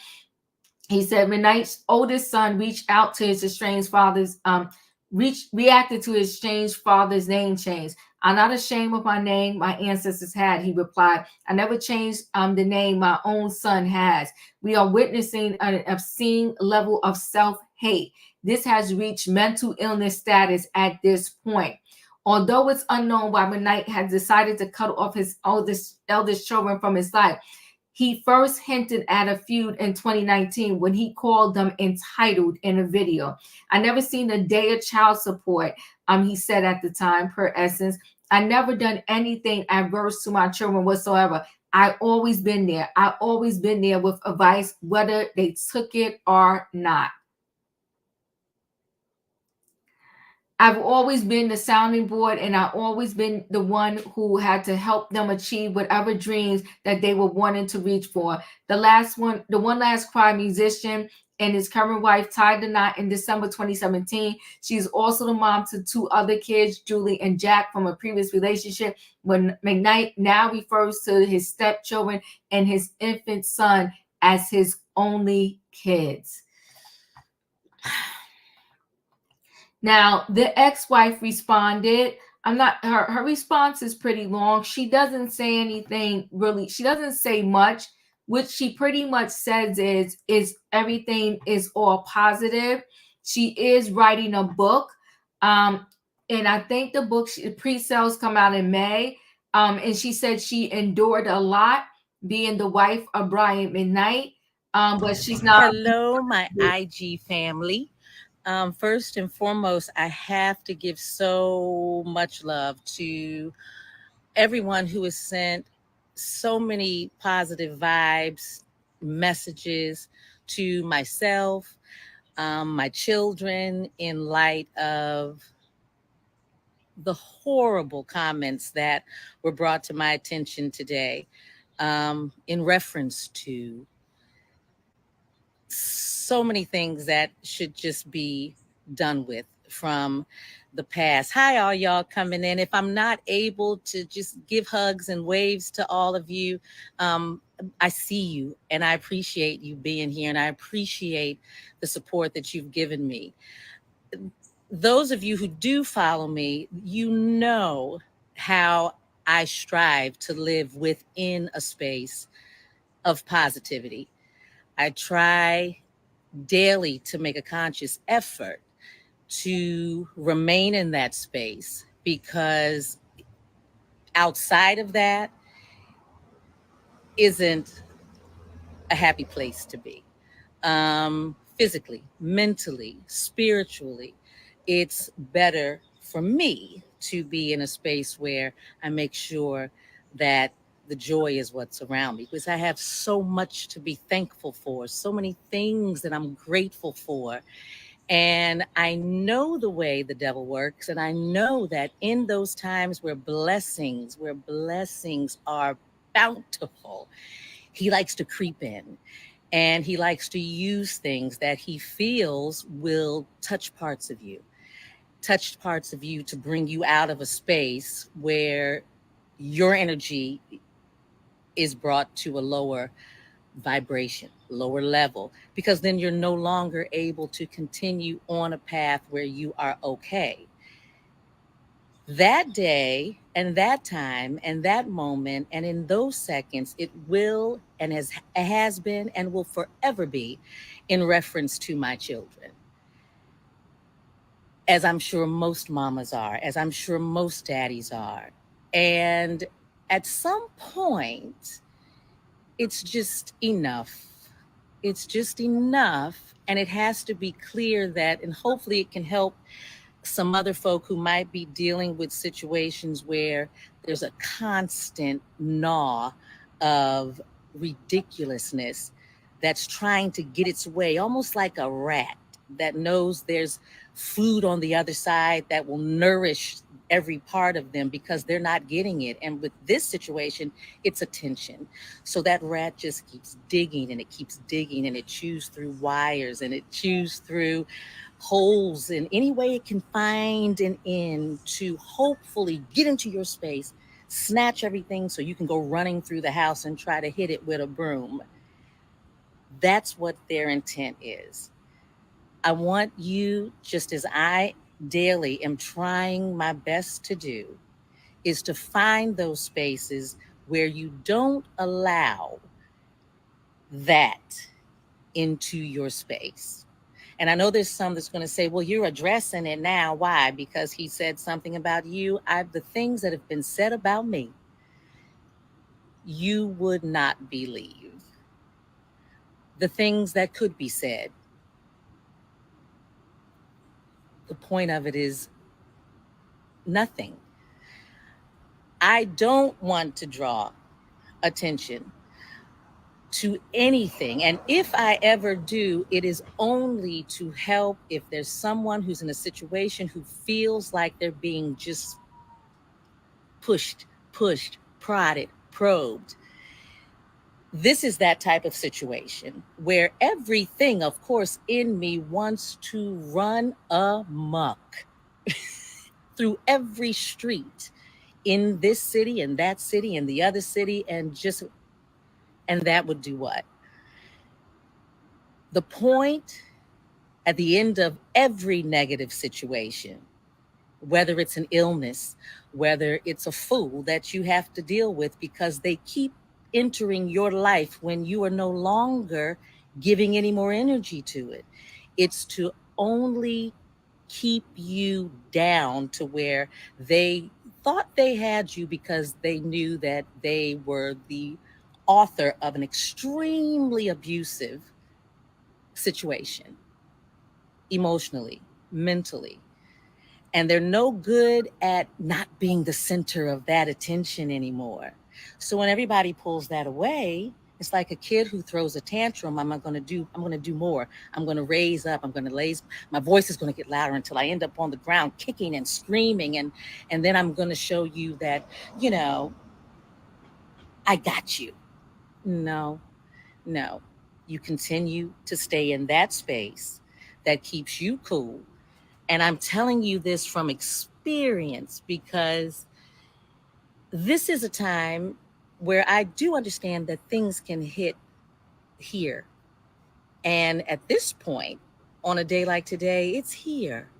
He said McKnight's oldest son reached out to his estranged father's reacted to his estranged father's name change. I'm not ashamed of my name my ancestors had, he replied. I never changed the name my own son has. We are witnessing an obscene level of self-hate. This has reached mental illness status at this point. Although it's unknown why McKnight has decided to cut off his eldest children from his life, he first hinted at a feud in 2019 when he called them entitled in a video. I never seen a day of child support, he said at the time, per Essence. I never done anything adverse to my children whatsoever. I always been there. I always been there with advice, whether they took it or not. I've always been the sounding board, and I've always been the one who had to help them achieve whatever dreams that they were wanting to reach for. The one last cry musician and his current wife tied the knot in December 2017. She's also the mom to 2 other kids, Julie and Jack, from a previous relationship. When McKnight now refers to his stepchildren and his infant son as his only kids. Now, the ex-wife responded. Her response is pretty long. She doesn't say anything really. She doesn't say much. What she pretty much says is everything is all positive. She is writing a book. And I think the book pre-sales come out in May. And she said she endured a lot being the wife of Brian McKnight. But she's not. Hello, my IG family. First and foremost, I have to give so much love to everyone who has sent so many positive vibes, messages to myself, my children, in light of the horrible comments that were brought to my attention today, in reference to so many things that should just be done with from the past. Hi, all y'all coming in. If I'm not able to just give hugs and waves to all of you, I see you and I appreciate you being here, and I appreciate the support that you've given me. Those of you who do follow me, you know how I strive to live within a space of positivity. I try daily to make a conscious effort to remain in that space, because outside of that isn't a happy place to be. Physically, mentally, spiritually, it's better for me to be in a space where I make sure that the joy is what's around me, because I have so much to be thankful for, so many things that I'm grateful for. And I know the way the devil works. And I know that in those times where blessings are bountiful, he likes to creep in, and he likes to use things that he feels will touch parts of you to bring you out of a space where your energy is brought to a lower vibration, lower level, because then you're no longer able to continue on a path where you are okay. That day and that time and that moment and in those seconds, it will and has been and will forever be in reference to my children. As I'm sure most mamas are, as I'm sure most daddies are. And at some point, it's just enough. It's just enough. And it has to be clear that, and hopefully it can help some other folk who might be dealing with situations where there's a constant gnaw of ridiculousness. that's trying to get its way, almost like a rat that knows there's food on the other side that will nourish every part of them because they're not getting it. And with this situation, it's attention. So that rat just keeps digging and it keeps digging and it chews through wires and it chews through holes in any way it can find an end to hopefully get into your space, snatch everything so you can go running through the house and try to hit it with a broom. That's what their intent is. I want you, just as I daily am trying my best to do, is to find those spaces where you don't allow that into your space. And I know there's some that's going to say, well, you're addressing it now. Why? Because he said something about you. The things that have been said about me, you would not believe. The things that could be said. The point of it is nothing. I don't want to draw attention to anything. And if I ever do, it is only to help if there's someone who's in a situation who feels like they're being just pushed, prodded, probed. This is that type of situation where everything, of course, in me wants to run amok through every street in this city and that city and the other city, and that would do what? The point at the end of every negative situation, whether it's an illness, whether it's a fool that you have to deal with because they keep entering your life when you are no longer giving any more energy to it. It's to only keep you down to where they thought they had you because they knew that they were the author of an extremely abusive situation, emotionally, mentally. And they're no good at not being the center of that attention anymore. So when everybody pulls that away, it's like a kid who throws a tantrum. I'm going to do more. I'm going to raise up. My voice is going to get louder until I end up on the ground kicking and screaming. And then I'm going to show you that, I got you. No. You continue to stay in that space that keeps you cool. And I'm telling you this from experience because this is a time where I do understand that things can hit here. And at this point, on a day like today, it's here.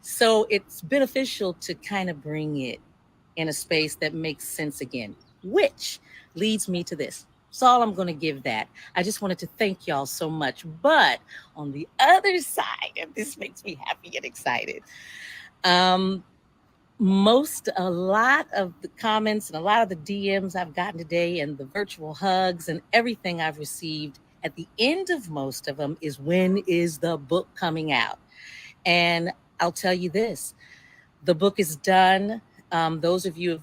So it's beneficial to kind of bring it in a space that makes sense again, which leads me to this. That's all I'm going to give that. I just wanted to thank y'all so much. But on the other side, and this makes me happy and excited, a lot of the comments and a lot of the DMs I've gotten today and the virtual hugs and everything I've received, at the end of most of them is, when is the book coming out? And I'll tell you this, the book is done. Those of you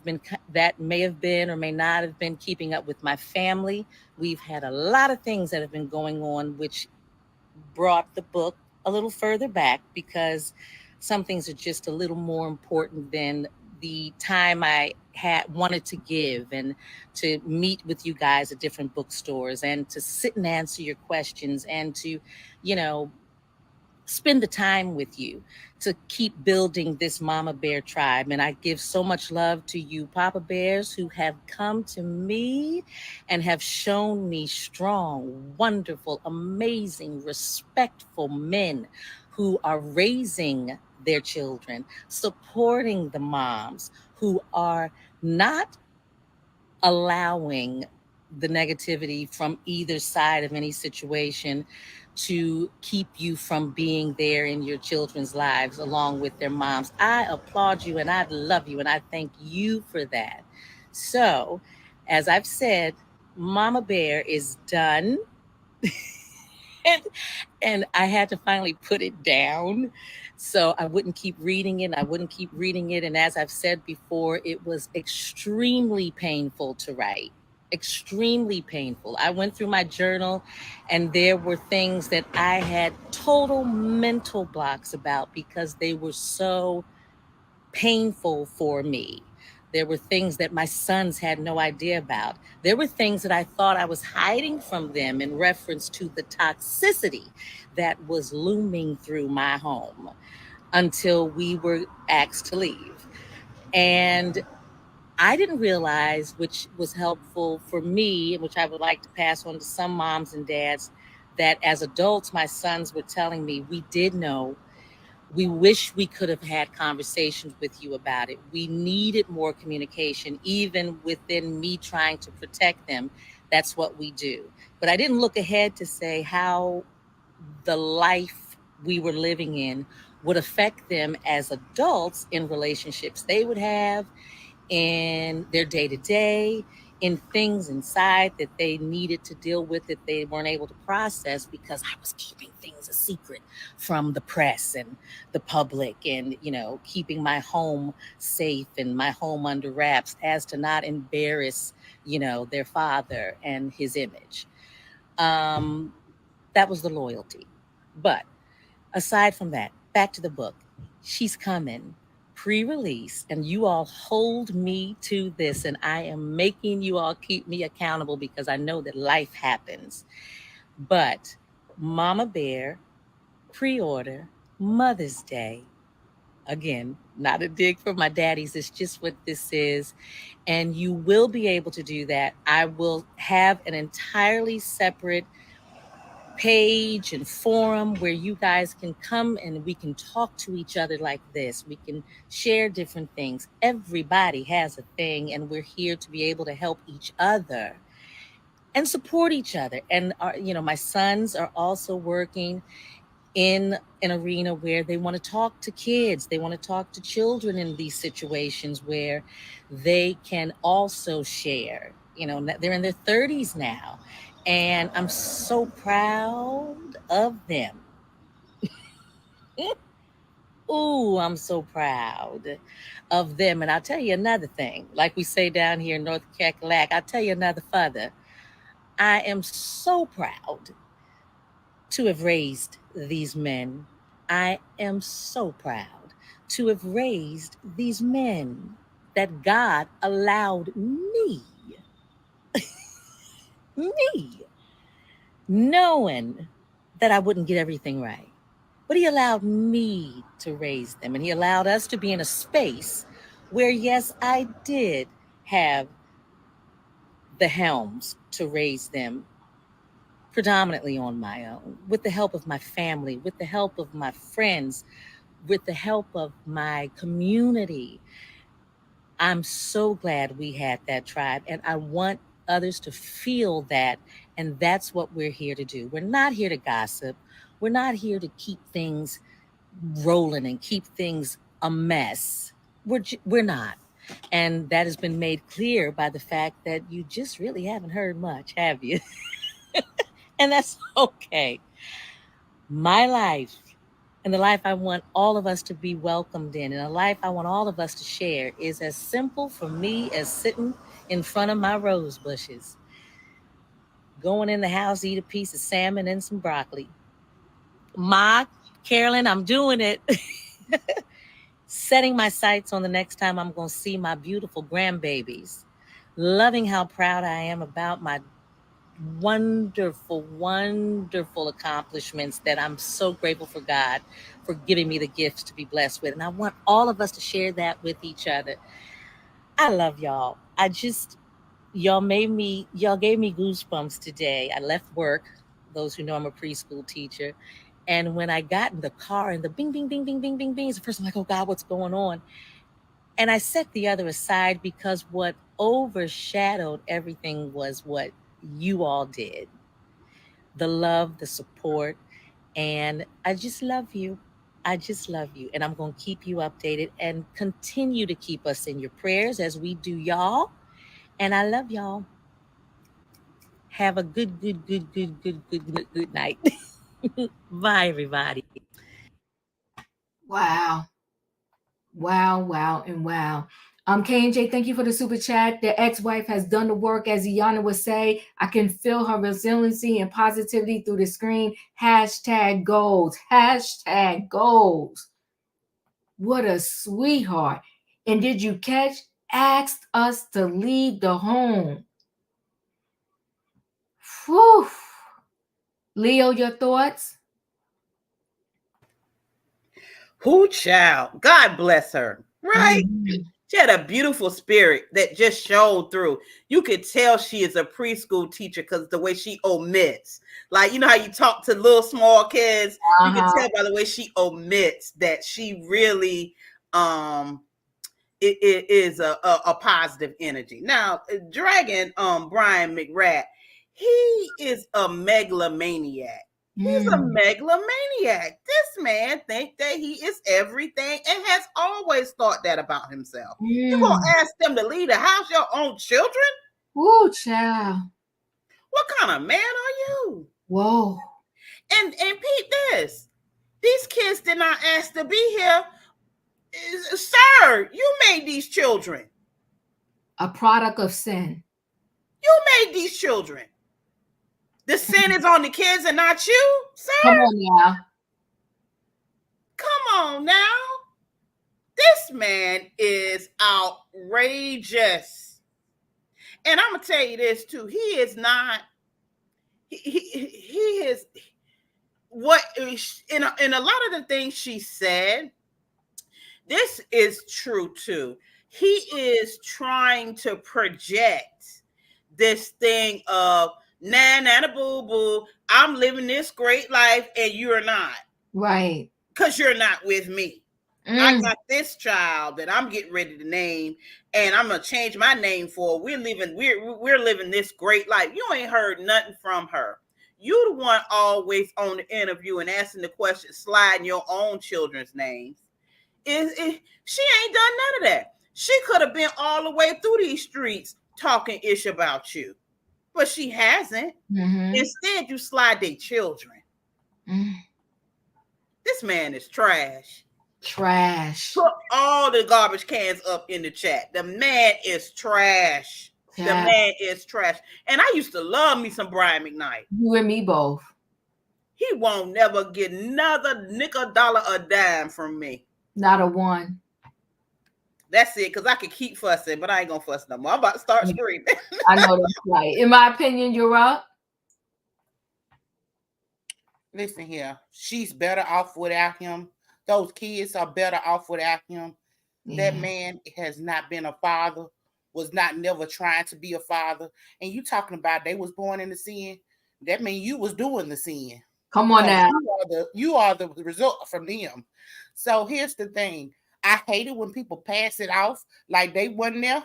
that may have been or may not have been keeping up with my family, we've had a lot of things that have been going on, which brought the book a little further back because some things are just a little more important than the time I had wanted to give, and to meet with you guys at different bookstores and to sit and answer your questions and to, spend the time with you to keep building this Mama Bear tribe. And I give so much love to you Papa Bears who have come to me and have shown me strong, wonderful, amazing, respectful men who are raising their children, supporting the moms who are not allowing the negativity from either side of any situation to keep you from being there in your children's lives along with their moms. I applaud you and I love you and I thank you for that. So, as I've said, Mama Bear is done. and I had to finally put it down so I wouldn't keep reading it. And as I've said before, it was extremely painful to write. extremely painful. I went through my journal and there were things that I had total mental blocks about because they were so painful for me. There were things that my sons had no idea about. There were things that I thought I was hiding from them in reference to the toxicity that was looming through my home until we were asked to leave. And I didn't realize, which was helpful for me, which I would like to pass on to some moms and dads, that as adults, my sons were telling me, we did know. We wish we could have had conversations with you about it. We needed more communication, even within me trying to protect them. That's what we do. But I didn't look ahead to say how the life we were living in would affect them as adults in relationships they would have, in their day-to-day, in things inside that they needed to deal with that they weren't able to process because I was keeping things a secret from the press and the public, and, you know, keeping my home safe and my home under wraps as to not embarrass, you know, their father and his image. That was the loyalty. But aside from that, back to the book. She's coming pre-release, and you all hold me to this, and I am making you all keep me accountable because I know that life happens. But Mama Bear, pre-order, Mother's Day. Again, not a dig for my daddies. It's just what this is. And you will be able to do that. I will have an entirely separate page and forum where you guys can come and we can talk to each other like this. We can share different things. Everybody has a thing, and we're here to be able to help each other and support each other. And you know, my sons are also working in an arena where they want to talk to kids. They want to talk to children in these situations where they can also share. You know, they're in their 30s now. And I'm so proud of them. Ooh, I'm so proud of them. And I'll tell you another thing. Like we say down here in North Carolina, I'll tell you another further. I am so proud to have raised these men. I am so proud to have raised these men that God allowed me, knowing that I wouldn't get everything right. But he allowed me to raise them, and he allowed us to be in a space where, yes, I did have the helms to raise them predominantly on my own, with the help of my family, with the help of my friends, with the help of my community. I'm so glad we had that tribe, and I want others to feel that, and that's what we're here to do. We're not here to gossip. We're not here to keep things rolling and keep things a mess. We're not. And that has been made clear by the fact that you just really haven't heard much, have you? And that's okay. My life, and the life I want all of us to be welcomed in, and a life I want all of us to share, is as simple for me as sitting in front of my rose bushes, going in the house, eat a piece of salmon and some broccoli. Ma, Carolyn, I'm doing it. Setting my sights on the next time I'm going to see my beautiful grandbabies. Loving how proud I am about my wonderful, wonderful accomplishments that I'm so grateful for God for giving me the gifts to be blessed with. And I want all of us to share that with each other. I love y'all. Y'all gave me goosebumps today. I left work, those who know I'm a preschool teacher. And when I got in the car and the bing, bing, bing, bing, bing, bing, bing, the first I'm like, oh God, what's going on? And I set the other aside because what overshadowed everything was what you all did. The love, the support, and I just love you. I just love you. And I'm going to keep you updated and continue to keep us in your prayers as we do y'all. And I love y'all. Have a good night. Bye, everybody. Wow. Wow, wow, and wow. KJ, thank you for the super chat. The ex-wife has done the work, as Iana would say. I can feel her resiliency and positivity through the screen. Hashtag goals. Hashtag goals. What a sweetheart. And did you catch? Asked us to leave the home. Whew. Leo, your thoughts? Who child? God bless her. Right? Mm-hmm. She had a beautiful spirit that just showed through. You could tell she is a preschool teacher because the way she omits. Like, you know how you talk to little small kids? You can tell by the way she omits that she really it is a positive energy. Now, Dragon Brian McKnight, he is a megalomaniac. He's a megalomaniac. This man thinks that he is everything and has always thought that about himself. You gonna ask them to leave the house, your own children? Woo, child. What kind of man are you? Whoa. And peep this. These kids did not ask to be here. Sir, you made these children. A product of sin. You made these children. The sin is on the kids and not you, sir? Come on now. Come on now. This man is outrageous. And I'm going to tell you this too. He is not, he is, what, in a lot of the things she said, this is true too. He is trying to project this thing of, nah, boo boo, I'm living this great life and you're not. Right. Because you're not with me. I got this child that I'm getting ready to name, and I'm gonna change my name for. We're living this great life. You ain't heard nothing from her. You the one always on the interview and asking the question, sliding your own children's names. She ain't done none of that. She could have been all the way through these streets talking ish about you. But she hasn't. Instead, you slide their children. This man is trash. Trash. Put all the garbage cans up in the chat. The man is trash. The man is trash. And I used to love me some Brian McKnight. You and me both. He won't never get another nickel, dollar, or dime from me. Not a one. That's it, because I could keep fussing, but I ain't gonna fuss no more. I'm about to start screaming. I know that's right. In my opinion, you're up. Listen here, she's better off without him. Those kids are better off without him. Yeah. That man has not been a father, was not never trying to be a father. And you talking about they was born in the sin. That means you was doing the sin. Come on now. You are the result from them. So here's the thing. I hate it when people pass it off like they wasn't there.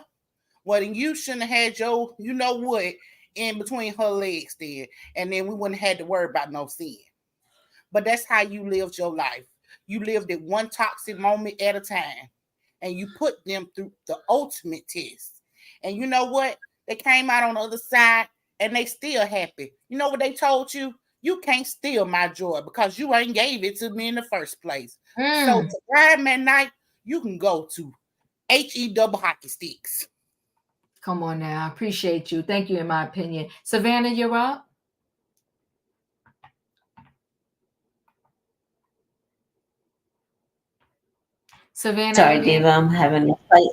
Well, then you shouldn't have had your, you know what, in between her legs then. And then we wouldn't have had to worry about no sin. But that's how you lived your life. You lived it one toxic moment at a time. And you put them through the ultimate test. And you know what? They came out on the other side and they still happy. You know what they told you? You can't steal my joy because you ain't gave it to me in the first place. So to Brian McKnight, you can go to HE double hockey sticks. Come on now. I appreciate you. Thank you, in my opinion. Savannah, you're up. Savannah. Sorry, Diva, I'm having a fight.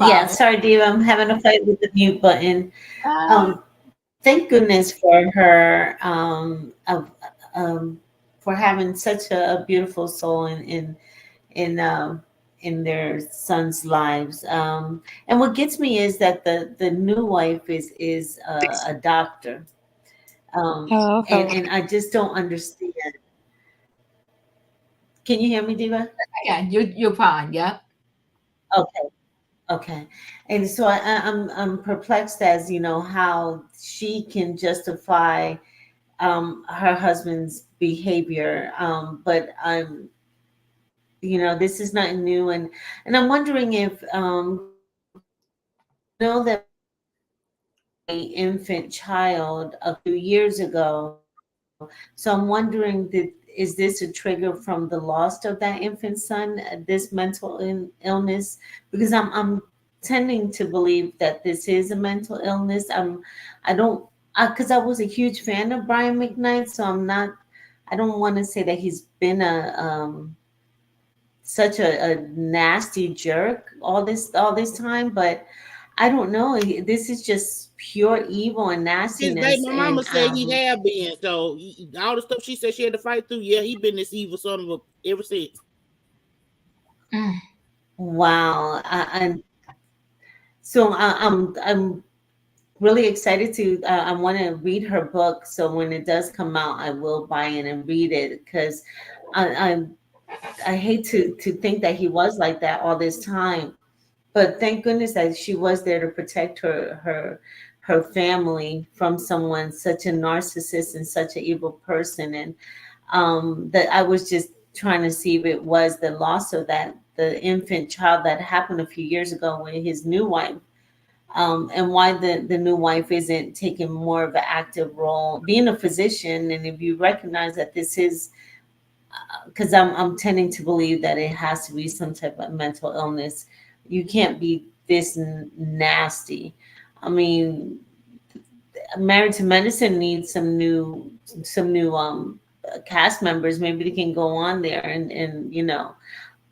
Yeah, sorry, Diva, I'm having a fight with the mute button. Thank goodness for her for having such a beautiful soul in their sons' lives. And what gets me is that the new wife is a doctor. And I just don't understand. Can you hear me, Diva? Yeah, you're fine. Yeah. Okay. And so I'm perplexed as, you know, how she can justify her husband's behavior. But I'm, you know, this is not new. And I'm wondering if, know that an infant child a few years ago. So I'm wondering, is this a trigger from the loss of that infant son, this mental illness? Because I'm tending to believe that this is a mental illness. I don't, because I was a huge fan of Brian McKnight, so I don't want to say that he's been such a nasty jerk all this time, but I don't know. This is just pure evil and His nastiness. baby mama And said he have been. So all the stuff she said she had to fight through, yeah, he been this evil son of a ever since. wow. So I'm really excited to. I want to read her book. So when it does come out, I will buy it and read it, because I hate to think that he was like that all this time. But thank goodness that she was there to protect her family from someone such a narcissist and such an evil person. And that I was just trying to see if it was the loss of the infant child that happened a few years ago with his new wife, and why the new wife isn't taking more of an active role, being a physician. And if you recognize that this is, because I'm tending to believe that it has to be some type of mental illness. You can't be this nasty. I mean, Married to Medicine needs some new cast members. Maybe they can go on there and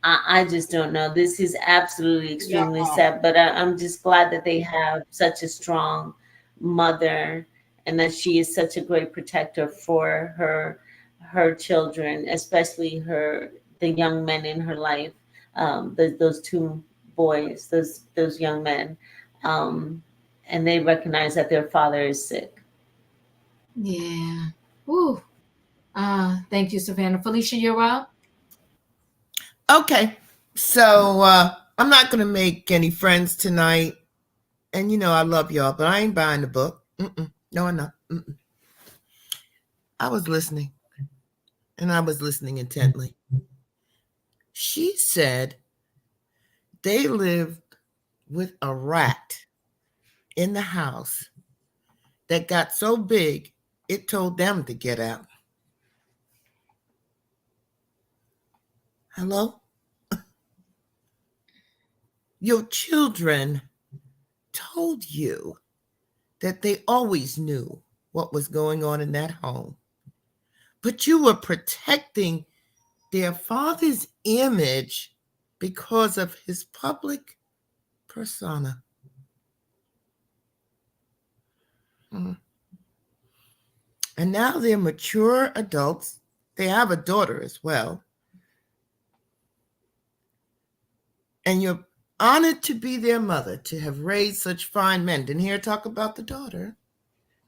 I just don't know. This is absolutely extremely sad, but I'm just glad that they have such a strong mother and that she is such a great protector for her children, especially the young men in her life, those two boys, those young men, and they recognize that their father is sick. Yeah. Woo. Thank you, Savannah. Felicia, you're up. Okay, so I'm not gonna make any friends tonight, and I love y'all, but I ain't buying the book. No, I'm not. I was listening, and I was listening intently. She said they lived with a rat in the house that got so big it told them to get out. Hello? Your children told you that they always knew what was going on in that home, but you were protecting their father's image because of his public persona. And now they're mature adults. They have a daughter as well. And you're honored to be their mother, to have raised such fine men. Didn't hear her talk about the daughter.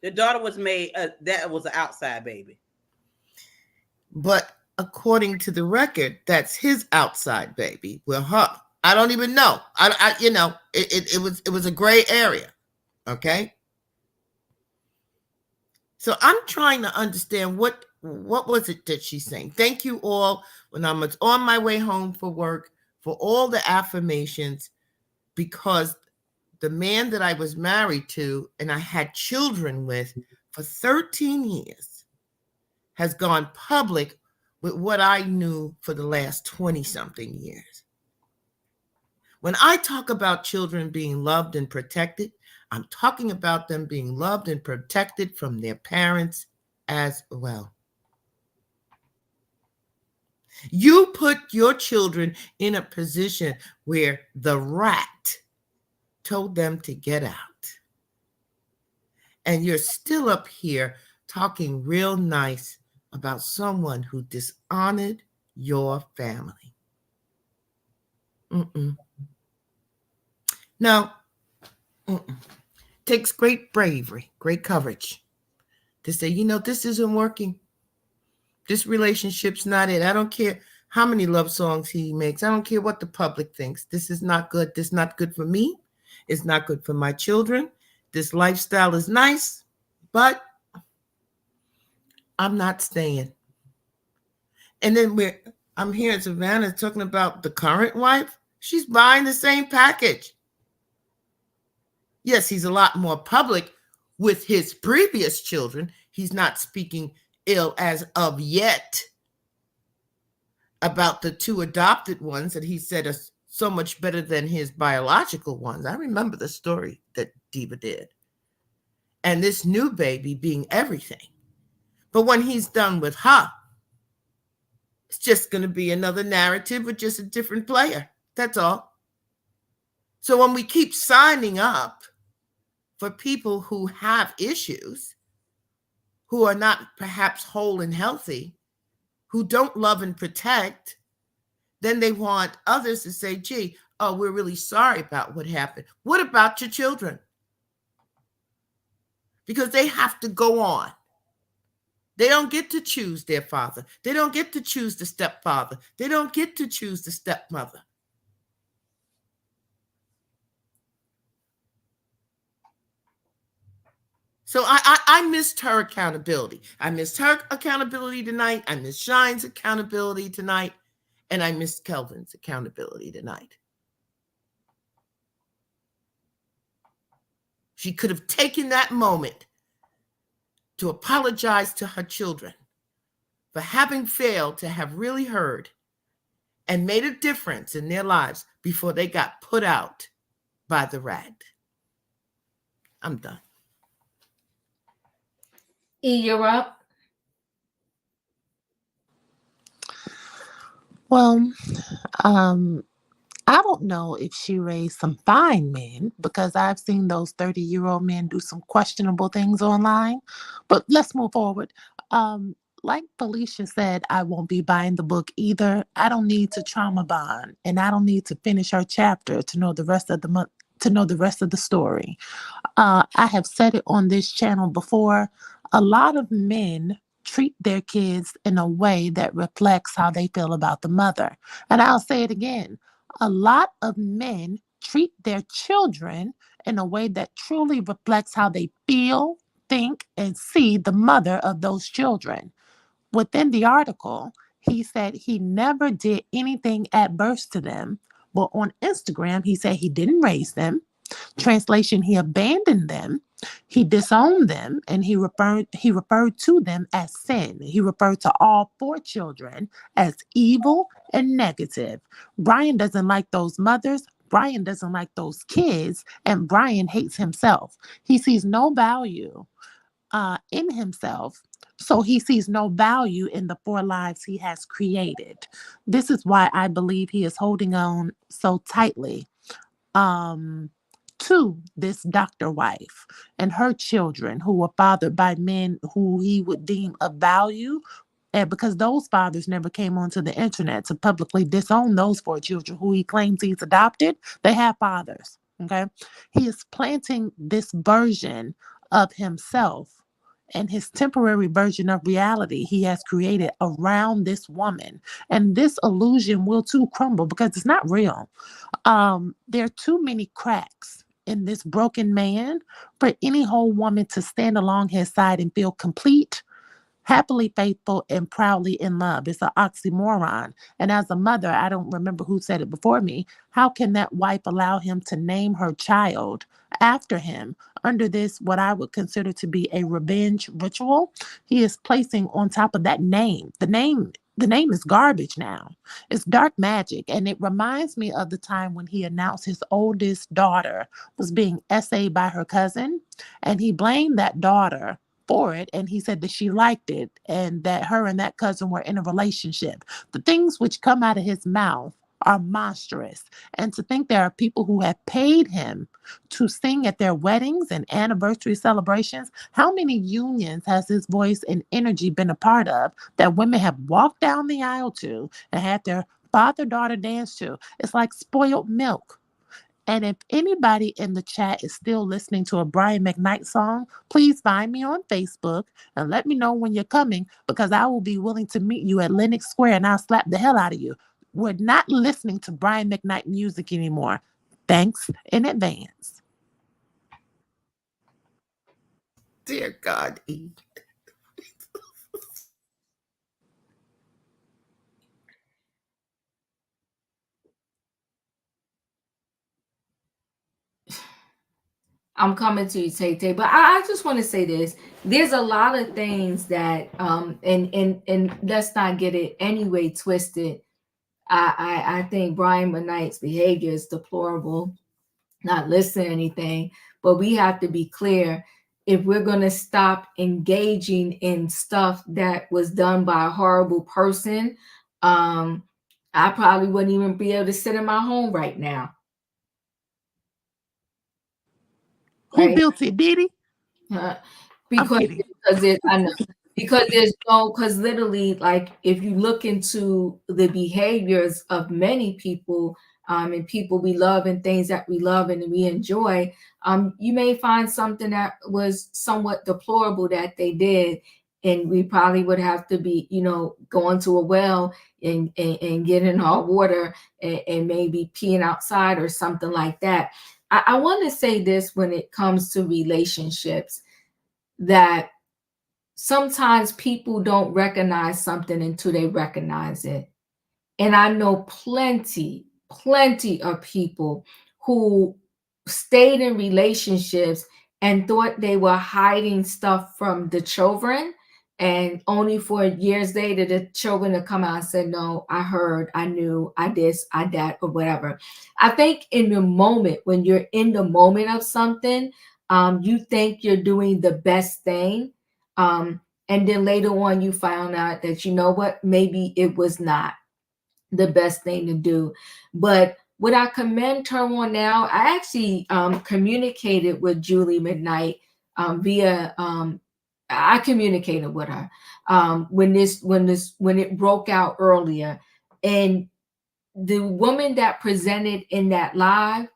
The daughter was made, that was an outside baby. But according to the record, that's his outside baby. Well, I don't even know. It was a gray area. Okay. So I'm trying to understand what was it that she's saying. Thank you all when I was on my way home for work for all the affirmations, because the man that I was married to and I had children with for 13 years has gone public with what I knew for the last 20-something years. When I talk about children being loved and protected, I'm talking about them being loved and protected from their parents as well. You put your children in a position where the rat told them to get out. And you're still up here talking real nice about someone who dishonored your family. No. Takes great bravery, great courage to say, this isn't working. This relationship's not it. I don't care how many love songs he makes. I don't care what the public thinks. This is not good. This is not good for me. It's not good for my children. This lifestyle is nice, but I'm not staying. And then I'm hearing Savannah talking about the current wife. She's buying the same package. Yes, he's a lot more public with his previous children. He's not speaking ill as of yet about the two adopted ones that he said are so much better than his biological ones. I remember the story that Diva did. And this new baby being everything. But when he's done with her, it's just going to be another narrative with just a different player. That's all. So when we keep signing up for people who have issues, who are not perhaps whole and healthy, who don't love and protect, then they want others to say, gee, oh, we're really sorry about what happened. What about your children? Because they have to go on. They don't get to choose their father. They don't get to choose the stepfather. They don't get to choose the stepmother. So I missed her accountability. I missed her accountability tonight. I missed Shyne's accountability tonight. And I missed Kelvin's accountability tonight. She could have taken that moment to apologize to her children for having failed to have really heard and made a difference in their lives before they got put out by the rat. I'm done. You're up. Well, I don't know if she raised some fine men, because I've seen those 30-year-old men do some questionable things online. But let's move forward. Like Felicia said, I won't be buying the book either. I don't need to trauma bond, and I don't need to finish her chapter to know the rest of the story. I have said it on this channel before. A lot of men treat their kids in a way that reflects how they feel about the mother. And I'll say it again. A lot of men treat their children in a way that truly reflects how they feel, think, and see the mother of those children. Within the article, he said he never did anything adverse to them, but on Instagram, he said he didn't raise them. Translation, he abandoned them, he disowned them, and he referred to them as sin. He referred to all 4 children as evil and negative. Brian doesn't like those mothers. Brian doesn't like those kids, and Brian hates himself. He sees no value in himself, so he sees no value in the 4 lives he has created. This is why I believe he is holding on so tightly to this doctor wife and her children, who were fathered by men who he would deem of value. And because those fathers never came onto the internet to publicly disown those 4 children who he claims he's adopted, they have fathers. Okay. He is planting this version of himself and his temporary version of reality he has created around this woman. And this illusion will too crumble, because it's not real. There are too many cracks in this broken man for any whole woman to stand along his side and feel complete, happily faithful, and proudly in love. It's an oxymoron. And as a mother, I don't remember who said it before me, how can that wife allow him to name her child after him under this, what I would consider to be a revenge ritual? He is placing on top of that name. The name is garbage now. It's dark magic. And it reminds me of the time when he announced his oldest daughter was being essayed by her cousin, and he blamed that daughter for it, and he said that she liked it and that her and that cousin were in a relationship. The things which come out of his mouth are monstrous. And to think there are people who have paid him to sing at their weddings and anniversary celebrations. How many unions has his voice and energy been a part of that women have walked down the aisle to and had their father-daughter dance to? It's like spoiled milk. And if anybody in the chat is still listening to a Brian McKnight song, please find me on Facebook and let me know when you're coming, because I will be willing to meet you at Lenox Square and I'll slap the hell out of you. We're not listening to Brian McKnight music anymore. Thanks in advance. Dear God, E. I'm coming to you, Tay. But I just want to say this. There's a lot of things that and let's not get it anyway twisted. I think Brian McKnight's behavior is deplorable, not listening to anything, but we have to be clear. If we're going to stop engaging in stuff that was done by a horrible person, I probably wouldn't even be able to sit in my home right now. Who built it? Diddy? Because literally, like, if you look into the behaviors of many people, and people we love and things that we love and we enjoy, you may find something that was somewhat deplorable that they did, and we probably would have to be, going to a well and getting our water and maybe peeing outside or something like that. I want to say this when it comes to relationships, that sometimes people don't recognize something until they recognize it. And I know plenty of people who stayed in relationships and thought they were hiding stuff from the children, and only for years later the children to come out and say, no, I heard, I knew, I this, I that, or whatever. I think in the moment, when you're in the moment of something, you think you're doing the best thing, and then later on you found out that, you know what, maybe it was not the best thing to do. But what I commend her on now, I actually communicated with Julie McKnight via I communicated with her when it broke out earlier. And the woman that presented in that live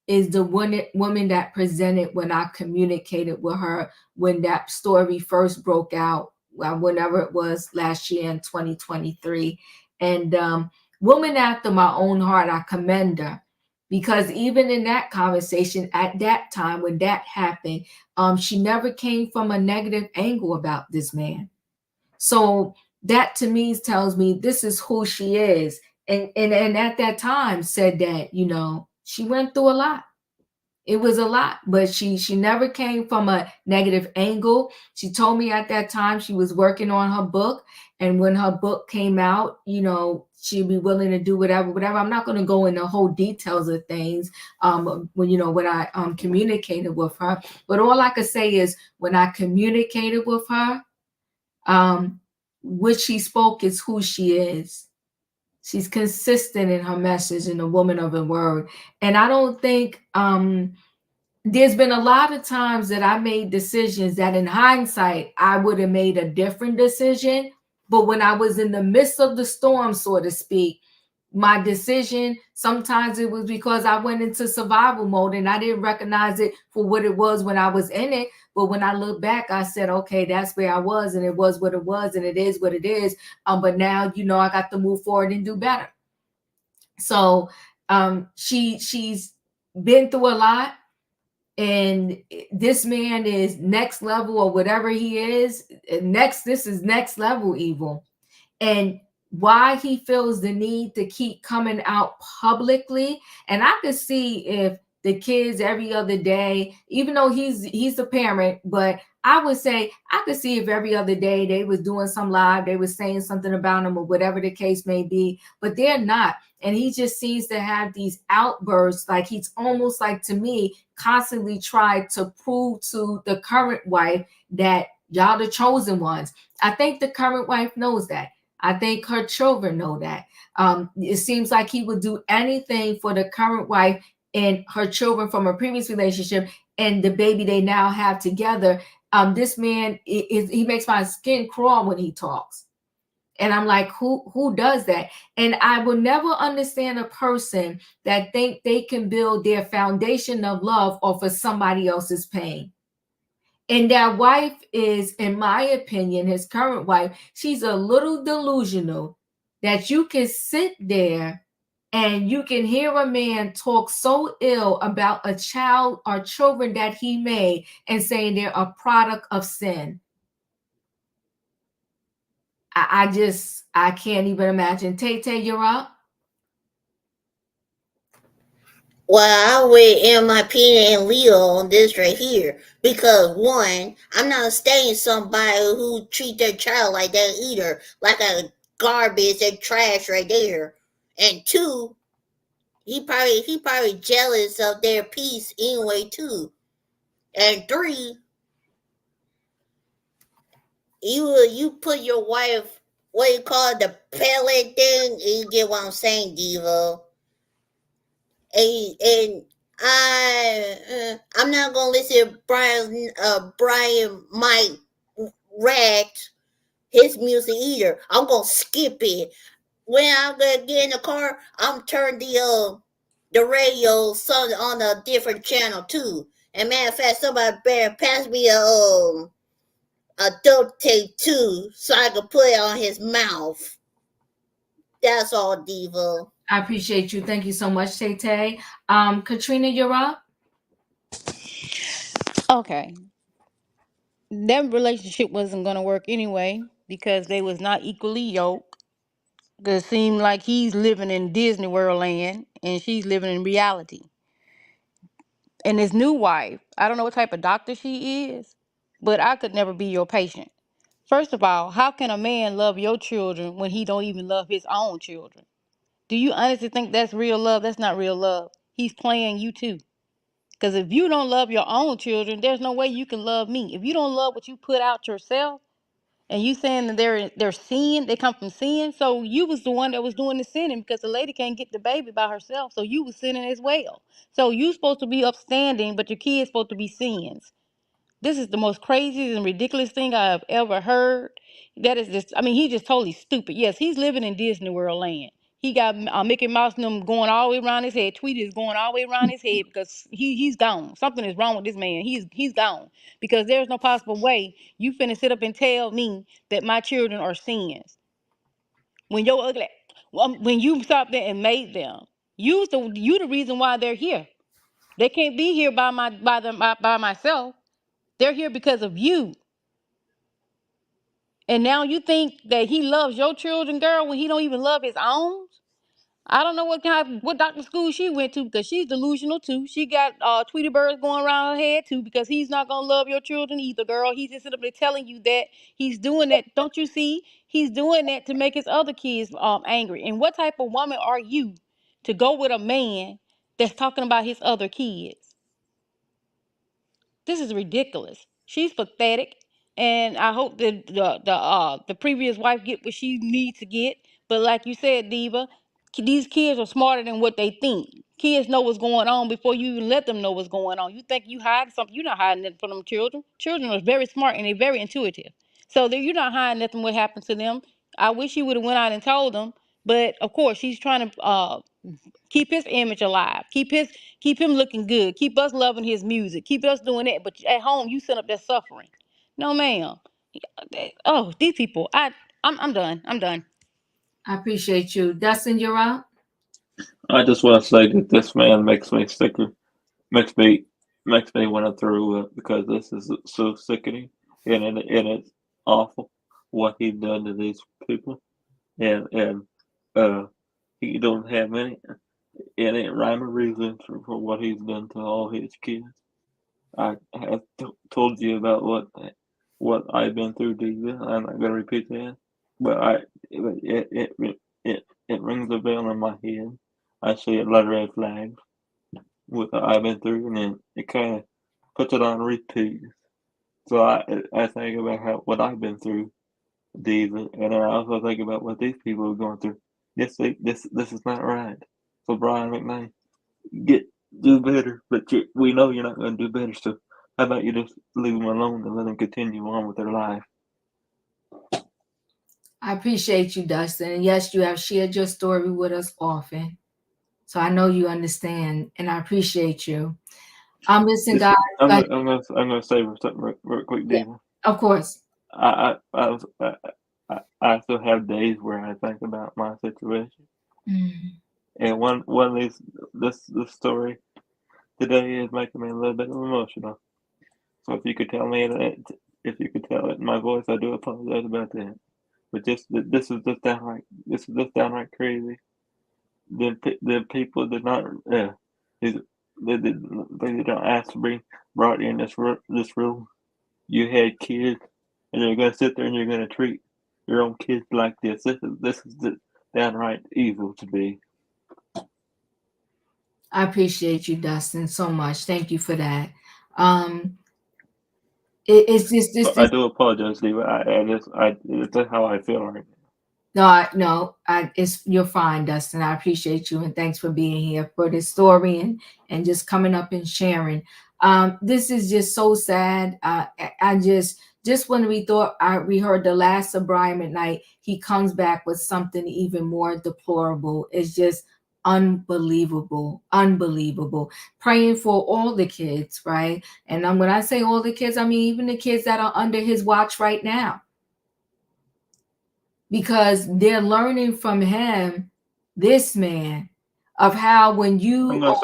is the woman that presented when I communicated with her when that story first broke out, whenever it was last year in 2023. And woman after my own heart, I commend her, because even in that conversation at that time when that happened, she never came from a negative angle about this man. So that to me tells me this is who she is. And at that time said that, she went through a lot. It was a lot, but she never came from a negative angle. She told me at that time she was working on her book, and when her book came out, she'd be willing to do whatever. I'm not going to go into whole details of things when I communicated with her. But all I could say is when I communicated with her, what she spoke is who she is. She's consistent in her message and a woman of her word. And I don't think there's been a lot of times that I made decisions that in hindsight, I would have made a different decision. But when I was in the midst of the storm, so to speak, my decision, sometimes it was because I went into survival mode and I didn't recognize it for what it was when I was in it. But when I look back, I said, okay, that's where I was, and it was what it was, and it is what it is. But now, I got to move forward and do better. So she's been through a lot, and this man is next level, or whatever he is. This is next level evil. And why he feels the need to keep coming out publicly. And I could see if the kids every other day, even though he's a parent, but I would say I could see if every other day they was doing some live, they was saying something about him or whatever the case may be, but they're not. And he just seems to have these outbursts, like he's almost like, to me, constantly tried to prove to the current wife that y'all the chosen ones. I think the current wife knows that. I think her children know that. It seems like he would do anything for the current wife and her children from a previous relationship and the baby they now have together. This man, he makes my skin crawl when he talks. And I'm like, who does that? And I will never understand a person that think they can build their foundation of love off of somebody else's pain. And that wife is, in my opinion, his current wife, she's a little delusional that you can sit there and you can hear a man talk so ill about a child or children that he made and saying they're a product of sin. I can't even imagine. Tay, you're up. Well, I would MIP and Leo on this right here, because one, I'm not staying somebody who treat their child like that either, like a garbage and trash right there. And 2, he probably jealous of their peace anyway too. And 3, you put your wife, what you call it, the pellet thing. You get what I'm saying, Diva? And I'm not gonna listen to Brian Mike Rat his music either. I'm gonna skip it. When I'm gonna get in the car, I'm turn the radio on a different channel too. And matter of fact, somebody better pass me a duct tape too, so I can put it on his mouth. That's all, Diva. I appreciate you. Thank you so much, Tay Tay. Katrina, you're up. Okay. That relationship wasn't gonna work anyway because they was not equally yoked. Cause it seemed like he's living in Disney World land and she's living in reality. And his new wife, I don't know what type of doctor she is, but I could never be your patient. First of all, how can a man love your children when he don't even love his own children? Do you honestly think that's real love? That's not real love. He's playing you too. Because if you don't love your own children, there's no way you can love me. If you don't love what you put out yourself, and you saying that they're sin, they come from sin, so you was the one that was doing the sinning because the lady can't get the baby by herself, so you was sinning as well. So you supposed to be upstanding, but your kid's supposed to be sins. This is the most crazy and ridiculous thing I have ever heard. That is just, I mean, he's just totally stupid. Yes, he's living in Disney World land. He got Mickey Mouse and them going all the way around his head. Tweety is going all the way around his head because he's gone. Something is wrong with this man. He's gone because there's no possible way you finna sit up and tell me that my children are sins when your ugly, when you stopped there and made them. You the reason why they're here. They can't be here by myself. They're here because of you. And now you think that he loves your children, girl, when he don't even love his own? I don't know what doctor school she went to because she's delusional too. She got Tweety birds going around her head too because he's not gonna love your children either, girl. He's just simply telling you that he's doing that. Don't you see? He's doing that to make his other kids angry. And what type of woman are you to go with a man that's talking about his other kids? This is ridiculous. She's pathetic, and I hope that the previous wife get what she needs to get. But like you said, Diva, these kids are smarter than what they think. Kids know what's going on before you even let them know what's going on. You think you hide something? You're not hiding nothing from them children. Children are very smart and they're very intuitive. So you're not hiding nothing what happened to them. I wish she would have went out and told them. But of course, she's trying to keep his image alive. Keep him looking good. Keep us loving his music. Keep us doing that. But at home, you sit up there suffering. No, ma'am. Oh, these people. I'm done. I'm done. I appreciate you. Dustin, you're up. I just want to say that this man makes me sicker, makes me want to throw up because this is so sickening and it's awful what he done to these people and he don't have any rhyme or reason for what he's done to all his kids. I have told you about what I've been through, Diva. I'm not gonna repeat that, but it rings a bell in my head. I see a lot of red flags with what I've been through, and then it kind of puts it on repeat. So I think about what I've been through, Diva, and I also think about what these people are going through. This is not right. So Brian McKnight, do better, but we know you're not going to do better. So how about you just leave them alone and let them continue on with their life? I appreciate you, Dustin. And yes, you have shared your story with us often. So I know you understand, and I appreciate you. Listen, guys. I'm gonna say something real quick, Yeah, Diva. of course. I still have days where I think about my situation, and one of these this story today is making me a little bit emotional. So if you could tell it in my voice, I do apologize about that. But this is just downright crazy. The people did not they did not ask to be brought in this room. You had kids, and you're gonna sit there and you're gonna treat your own kids like this. This is downright evil to be. I appreciate you, Dustin, so much. Thank you for that. It's just this. I do apologize, Steve. It's how I feel right now. No, it's you're fine, Dustin. I appreciate you and thanks for being here for this story and just coming up and sharing. This is just so sad. I just when we heard the last of Brian McKnight, he comes back with something even more deplorable. It's just unbelievable. Praying for all the kids, right? And when I say all the kids, I mean even the kids that are under his watch right now, because they're learning from him, this man, of how when you I'm gonna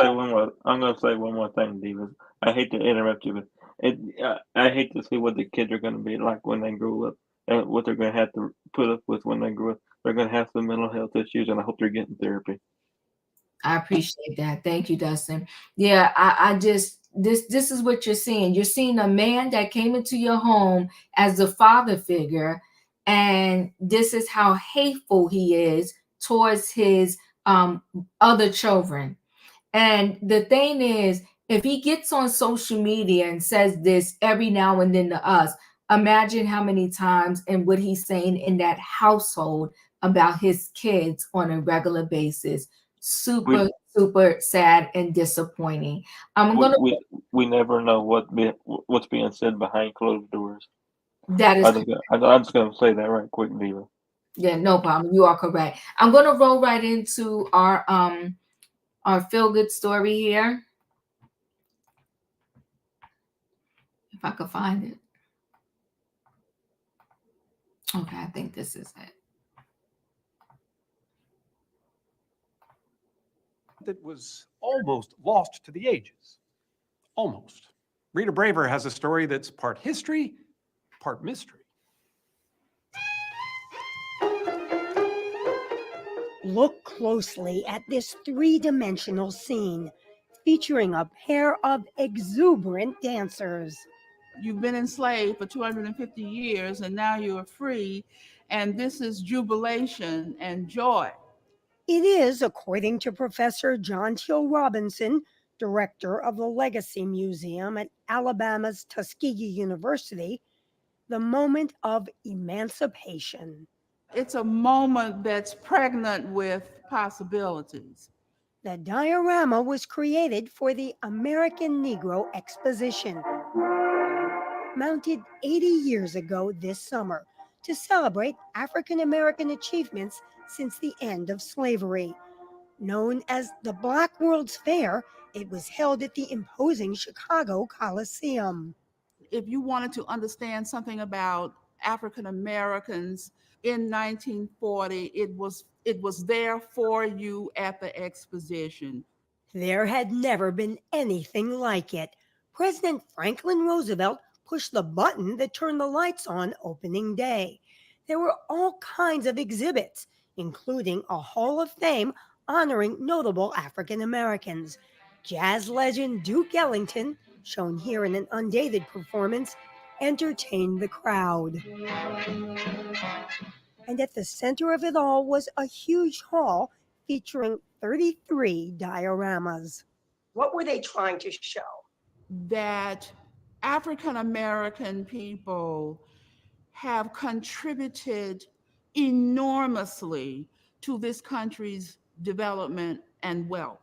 say one more thing, Divas. I hate to interrupt you, but I hate to see what the kids are gonna be like when they grow up, and what they're gonna have to put up with when they grow up. They're gonna have some mental health issues, and I hope they're getting therapy. I appreciate that. Thank you, Dustin. Yeah, I just this is what you're seeing. You're seeing a man that came into your home as a father figure, and this is how hateful he is towards his other children. And the thing is, if he gets on social media and says this every now and then to us, imagine how many times and what he's saying in that household about his kids on a regular basis. Super sad and disappointing. We never know what's being said behind closed doors. That is I'm just gonna say that right quick, Diva. Yeah, no problem. You are correct. I'm gonna roll right into our feel-good story here. If I could find it. Okay, I think this is it. That was almost lost to the ages. Almost. Rita Braver has a story that's part history, part mystery. Look closely at this three-dimensional scene featuring a pair of exuberant dancers. You've been enslaved for 250 years and now you are free, and this is jubilation and joy. It is, according to Professor John Teal Robinson, director of the Legacy Museum at Alabama's Tuskegee University, the moment of emancipation. It's a moment that's pregnant with possibilities. The diorama was created for the American Negro Exposition, mounted 80 years ago this summer to celebrate African American achievements since the end of slavery. Known as the Black World's Fair, it was held at the imposing Chicago Coliseum. If you wanted to understand something about African Americans in 1940, it was there for you at the exposition. There had never been anything like it. President Franklin Roosevelt pushed the button that turned the lights on opening day. There were all kinds of exhibits, including a Hall of Fame honoring notable African Americans. Jazz legend Duke Ellington, shown here in an undated performance, entertained the crowd. And at the center of it all was a huge hall featuring 33 dioramas. What were they trying to show? That African American people have contributed enormously to this country's development and wealth.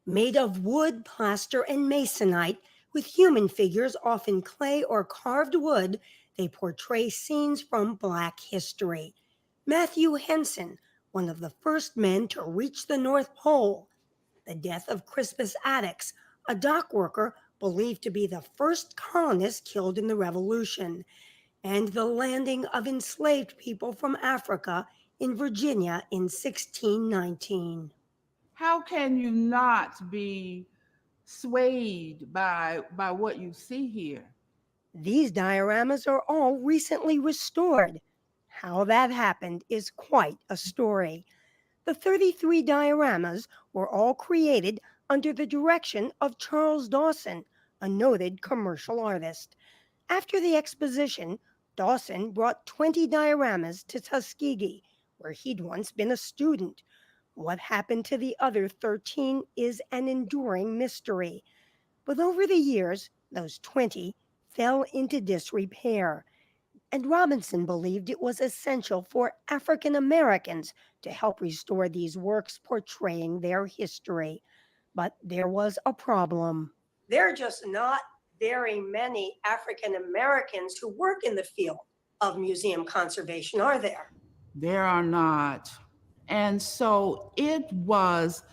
Made of wood, plaster, and masonite, with human figures, often clay or carved wood, they portray scenes from Black history. Matthew Henson, one of the first men to reach the North Pole. The death of Crispus Attucks, a dock worker believed to be the first colonist killed in the Revolution. And the landing of enslaved people from Africa in Virginia in 1619. How can you not be swayed by what you see here? These dioramas are all recently restored. How that happened is quite a story. The 33 dioramas were all created under the direction of Charles Dawson, a noted commercial artist. After the exposition, Dawson brought 20 dioramas to Tuskegee, where he'd once been a student. What happened to the other 13 is an enduring mystery. But over the years, those 20 fell into disrepair, and Robinson believed it was essential for African Americans to help restore these works portraying their history. But there was a problem. There are just not very many African Americans who work in the field of museum conservation, are there? There are not. And so it was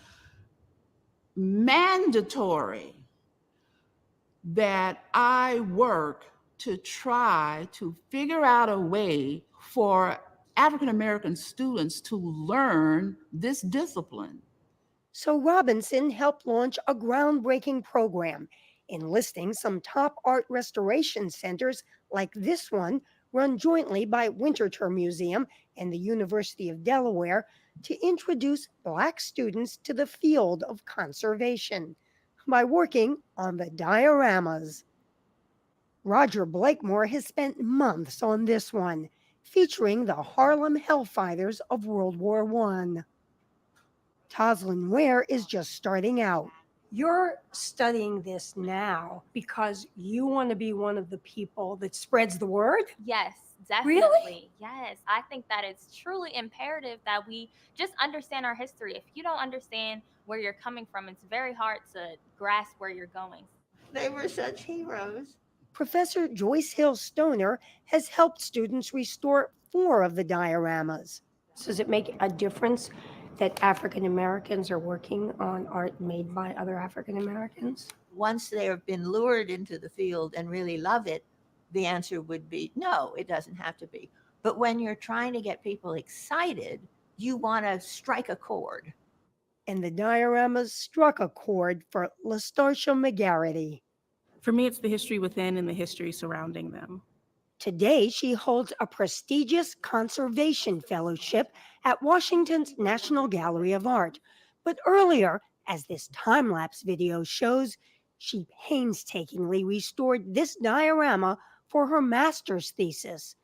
mandatory that I work to try to figure out a way for African American students to learn this discipline. So Robinson helped launch a groundbreaking program, enlisting some top art restoration centers like this one, run jointly by Winterthur Museum and the University of Delaware, to introduce Black students to the field of conservation by working on the dioramas. Roger Blakemore has spent months on this one, featuring the Harlem Hellfighters of World War I. Toslyn Ware is just starting out. You're studying this now because you want to be one of the people that spreads the word? Yes, definitely. Really? Yes, I think that it's truly imperative that we just understand our history. If you don't understand where you're coming from, it's very hard to grasp where you're going. They were such heroes. Professor Joyce Hill Stoner has helped students restore 4 of the dioramas. Does it make a difference that African Americans are working on art made by other African Americans? Once they have been lured into the field and really love it, the answer would be no, it doesn't have to be. But when you're trying to get people excited, you want to strike a chord. And the dioramas struck a chord for Lastarcia McGarity. For me, it's the history within and the history surrounding them. Today, she holds a prestigious conservation fellowship at Washington's National Gallery of Art. But earlier, as this time-lapse video shows, she painstakingly restored this diorama for her master's thesis.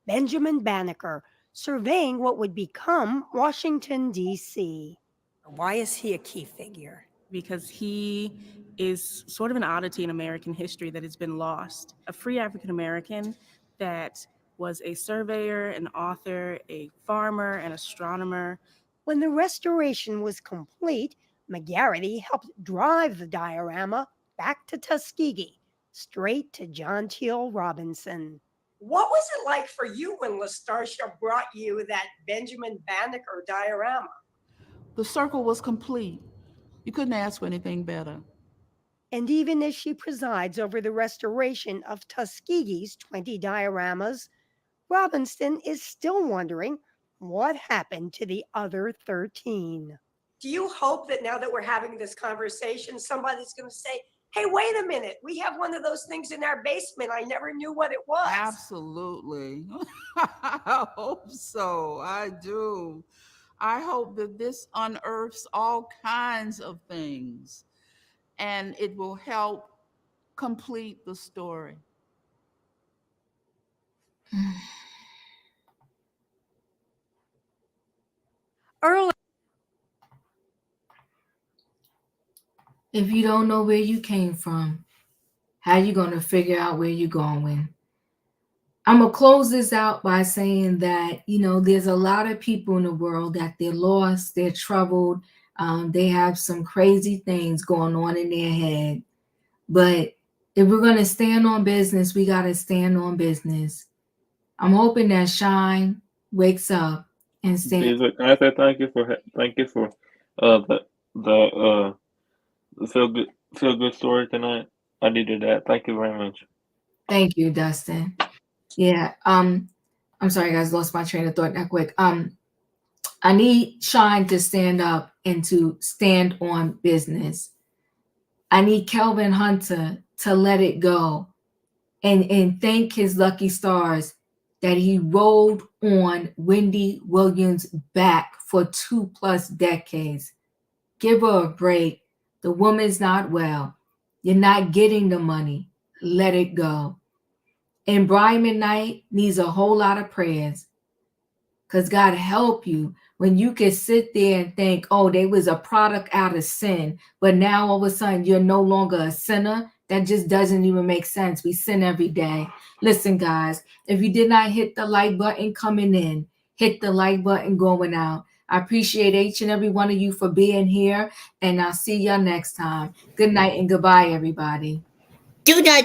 Benjamin Banneker, surveying what would become Washington, D.C. Why is he a key figure? Because he is sort of an oddity in American history that has been lost. A free African American that was a surveyor, an author, a farmer, an astronomer. When the restoration was complete, McGarity helped drive the diorama back to Tuskegee, straight to John Teal Robinson. What was it like for you when Lastarcia brought you that Benjamin Banneker diorama? The circle was complete. You couldn't ask for anything better. And even as she presides over the restoration of Tuskegee's 20 dioramas, Robinson is still wondering what happened to the other 13. Do you hope that now that we're having this conversation, somebody's going to say, hey, wait a minute, we have one of those things in our basement. I never knew what it was. Absolutely. I hope so. I do. I hope that this unearths all kinds of things and it will help complete the story. Early. If you don't know where you came from, how you going to figure out where you're going? I'm going to close this out by saying that, there's a lot of people in the world that they're lost, they're troubled, they have some crazy things going on in their head. But if we're going to stand on business, we got to stand on business. I'm hoping that Shyne wakes up and stands. I said thank you for the feel good story tonight. I needed that. Thank you very much. Thank you, Dustin. Yeah. I'm sorry, guys, lost my train of thought that quick. I need Shyne to stand up and to stand on business. I need Kelvin Hunter to let it go and thank his lucky stars that he rolled on Wendy Williams' back for 2+ decades. Give her a break. The woman's not well. You're not getting the money. Let it go. And Brian McKnight needs a whole lot of prayers because God help you when you can sit there and think, oh, they was a product out of sin, but now all of a sudden you're no longer a sinner. That just doesn't even make sense. We sin every day. Listen, guys, if you did not hit the like button coming in, hit the like button going out. I appreciate each and every one of you for being here, and I'll see y'all next time. Good night and goodbye, everybody. Do not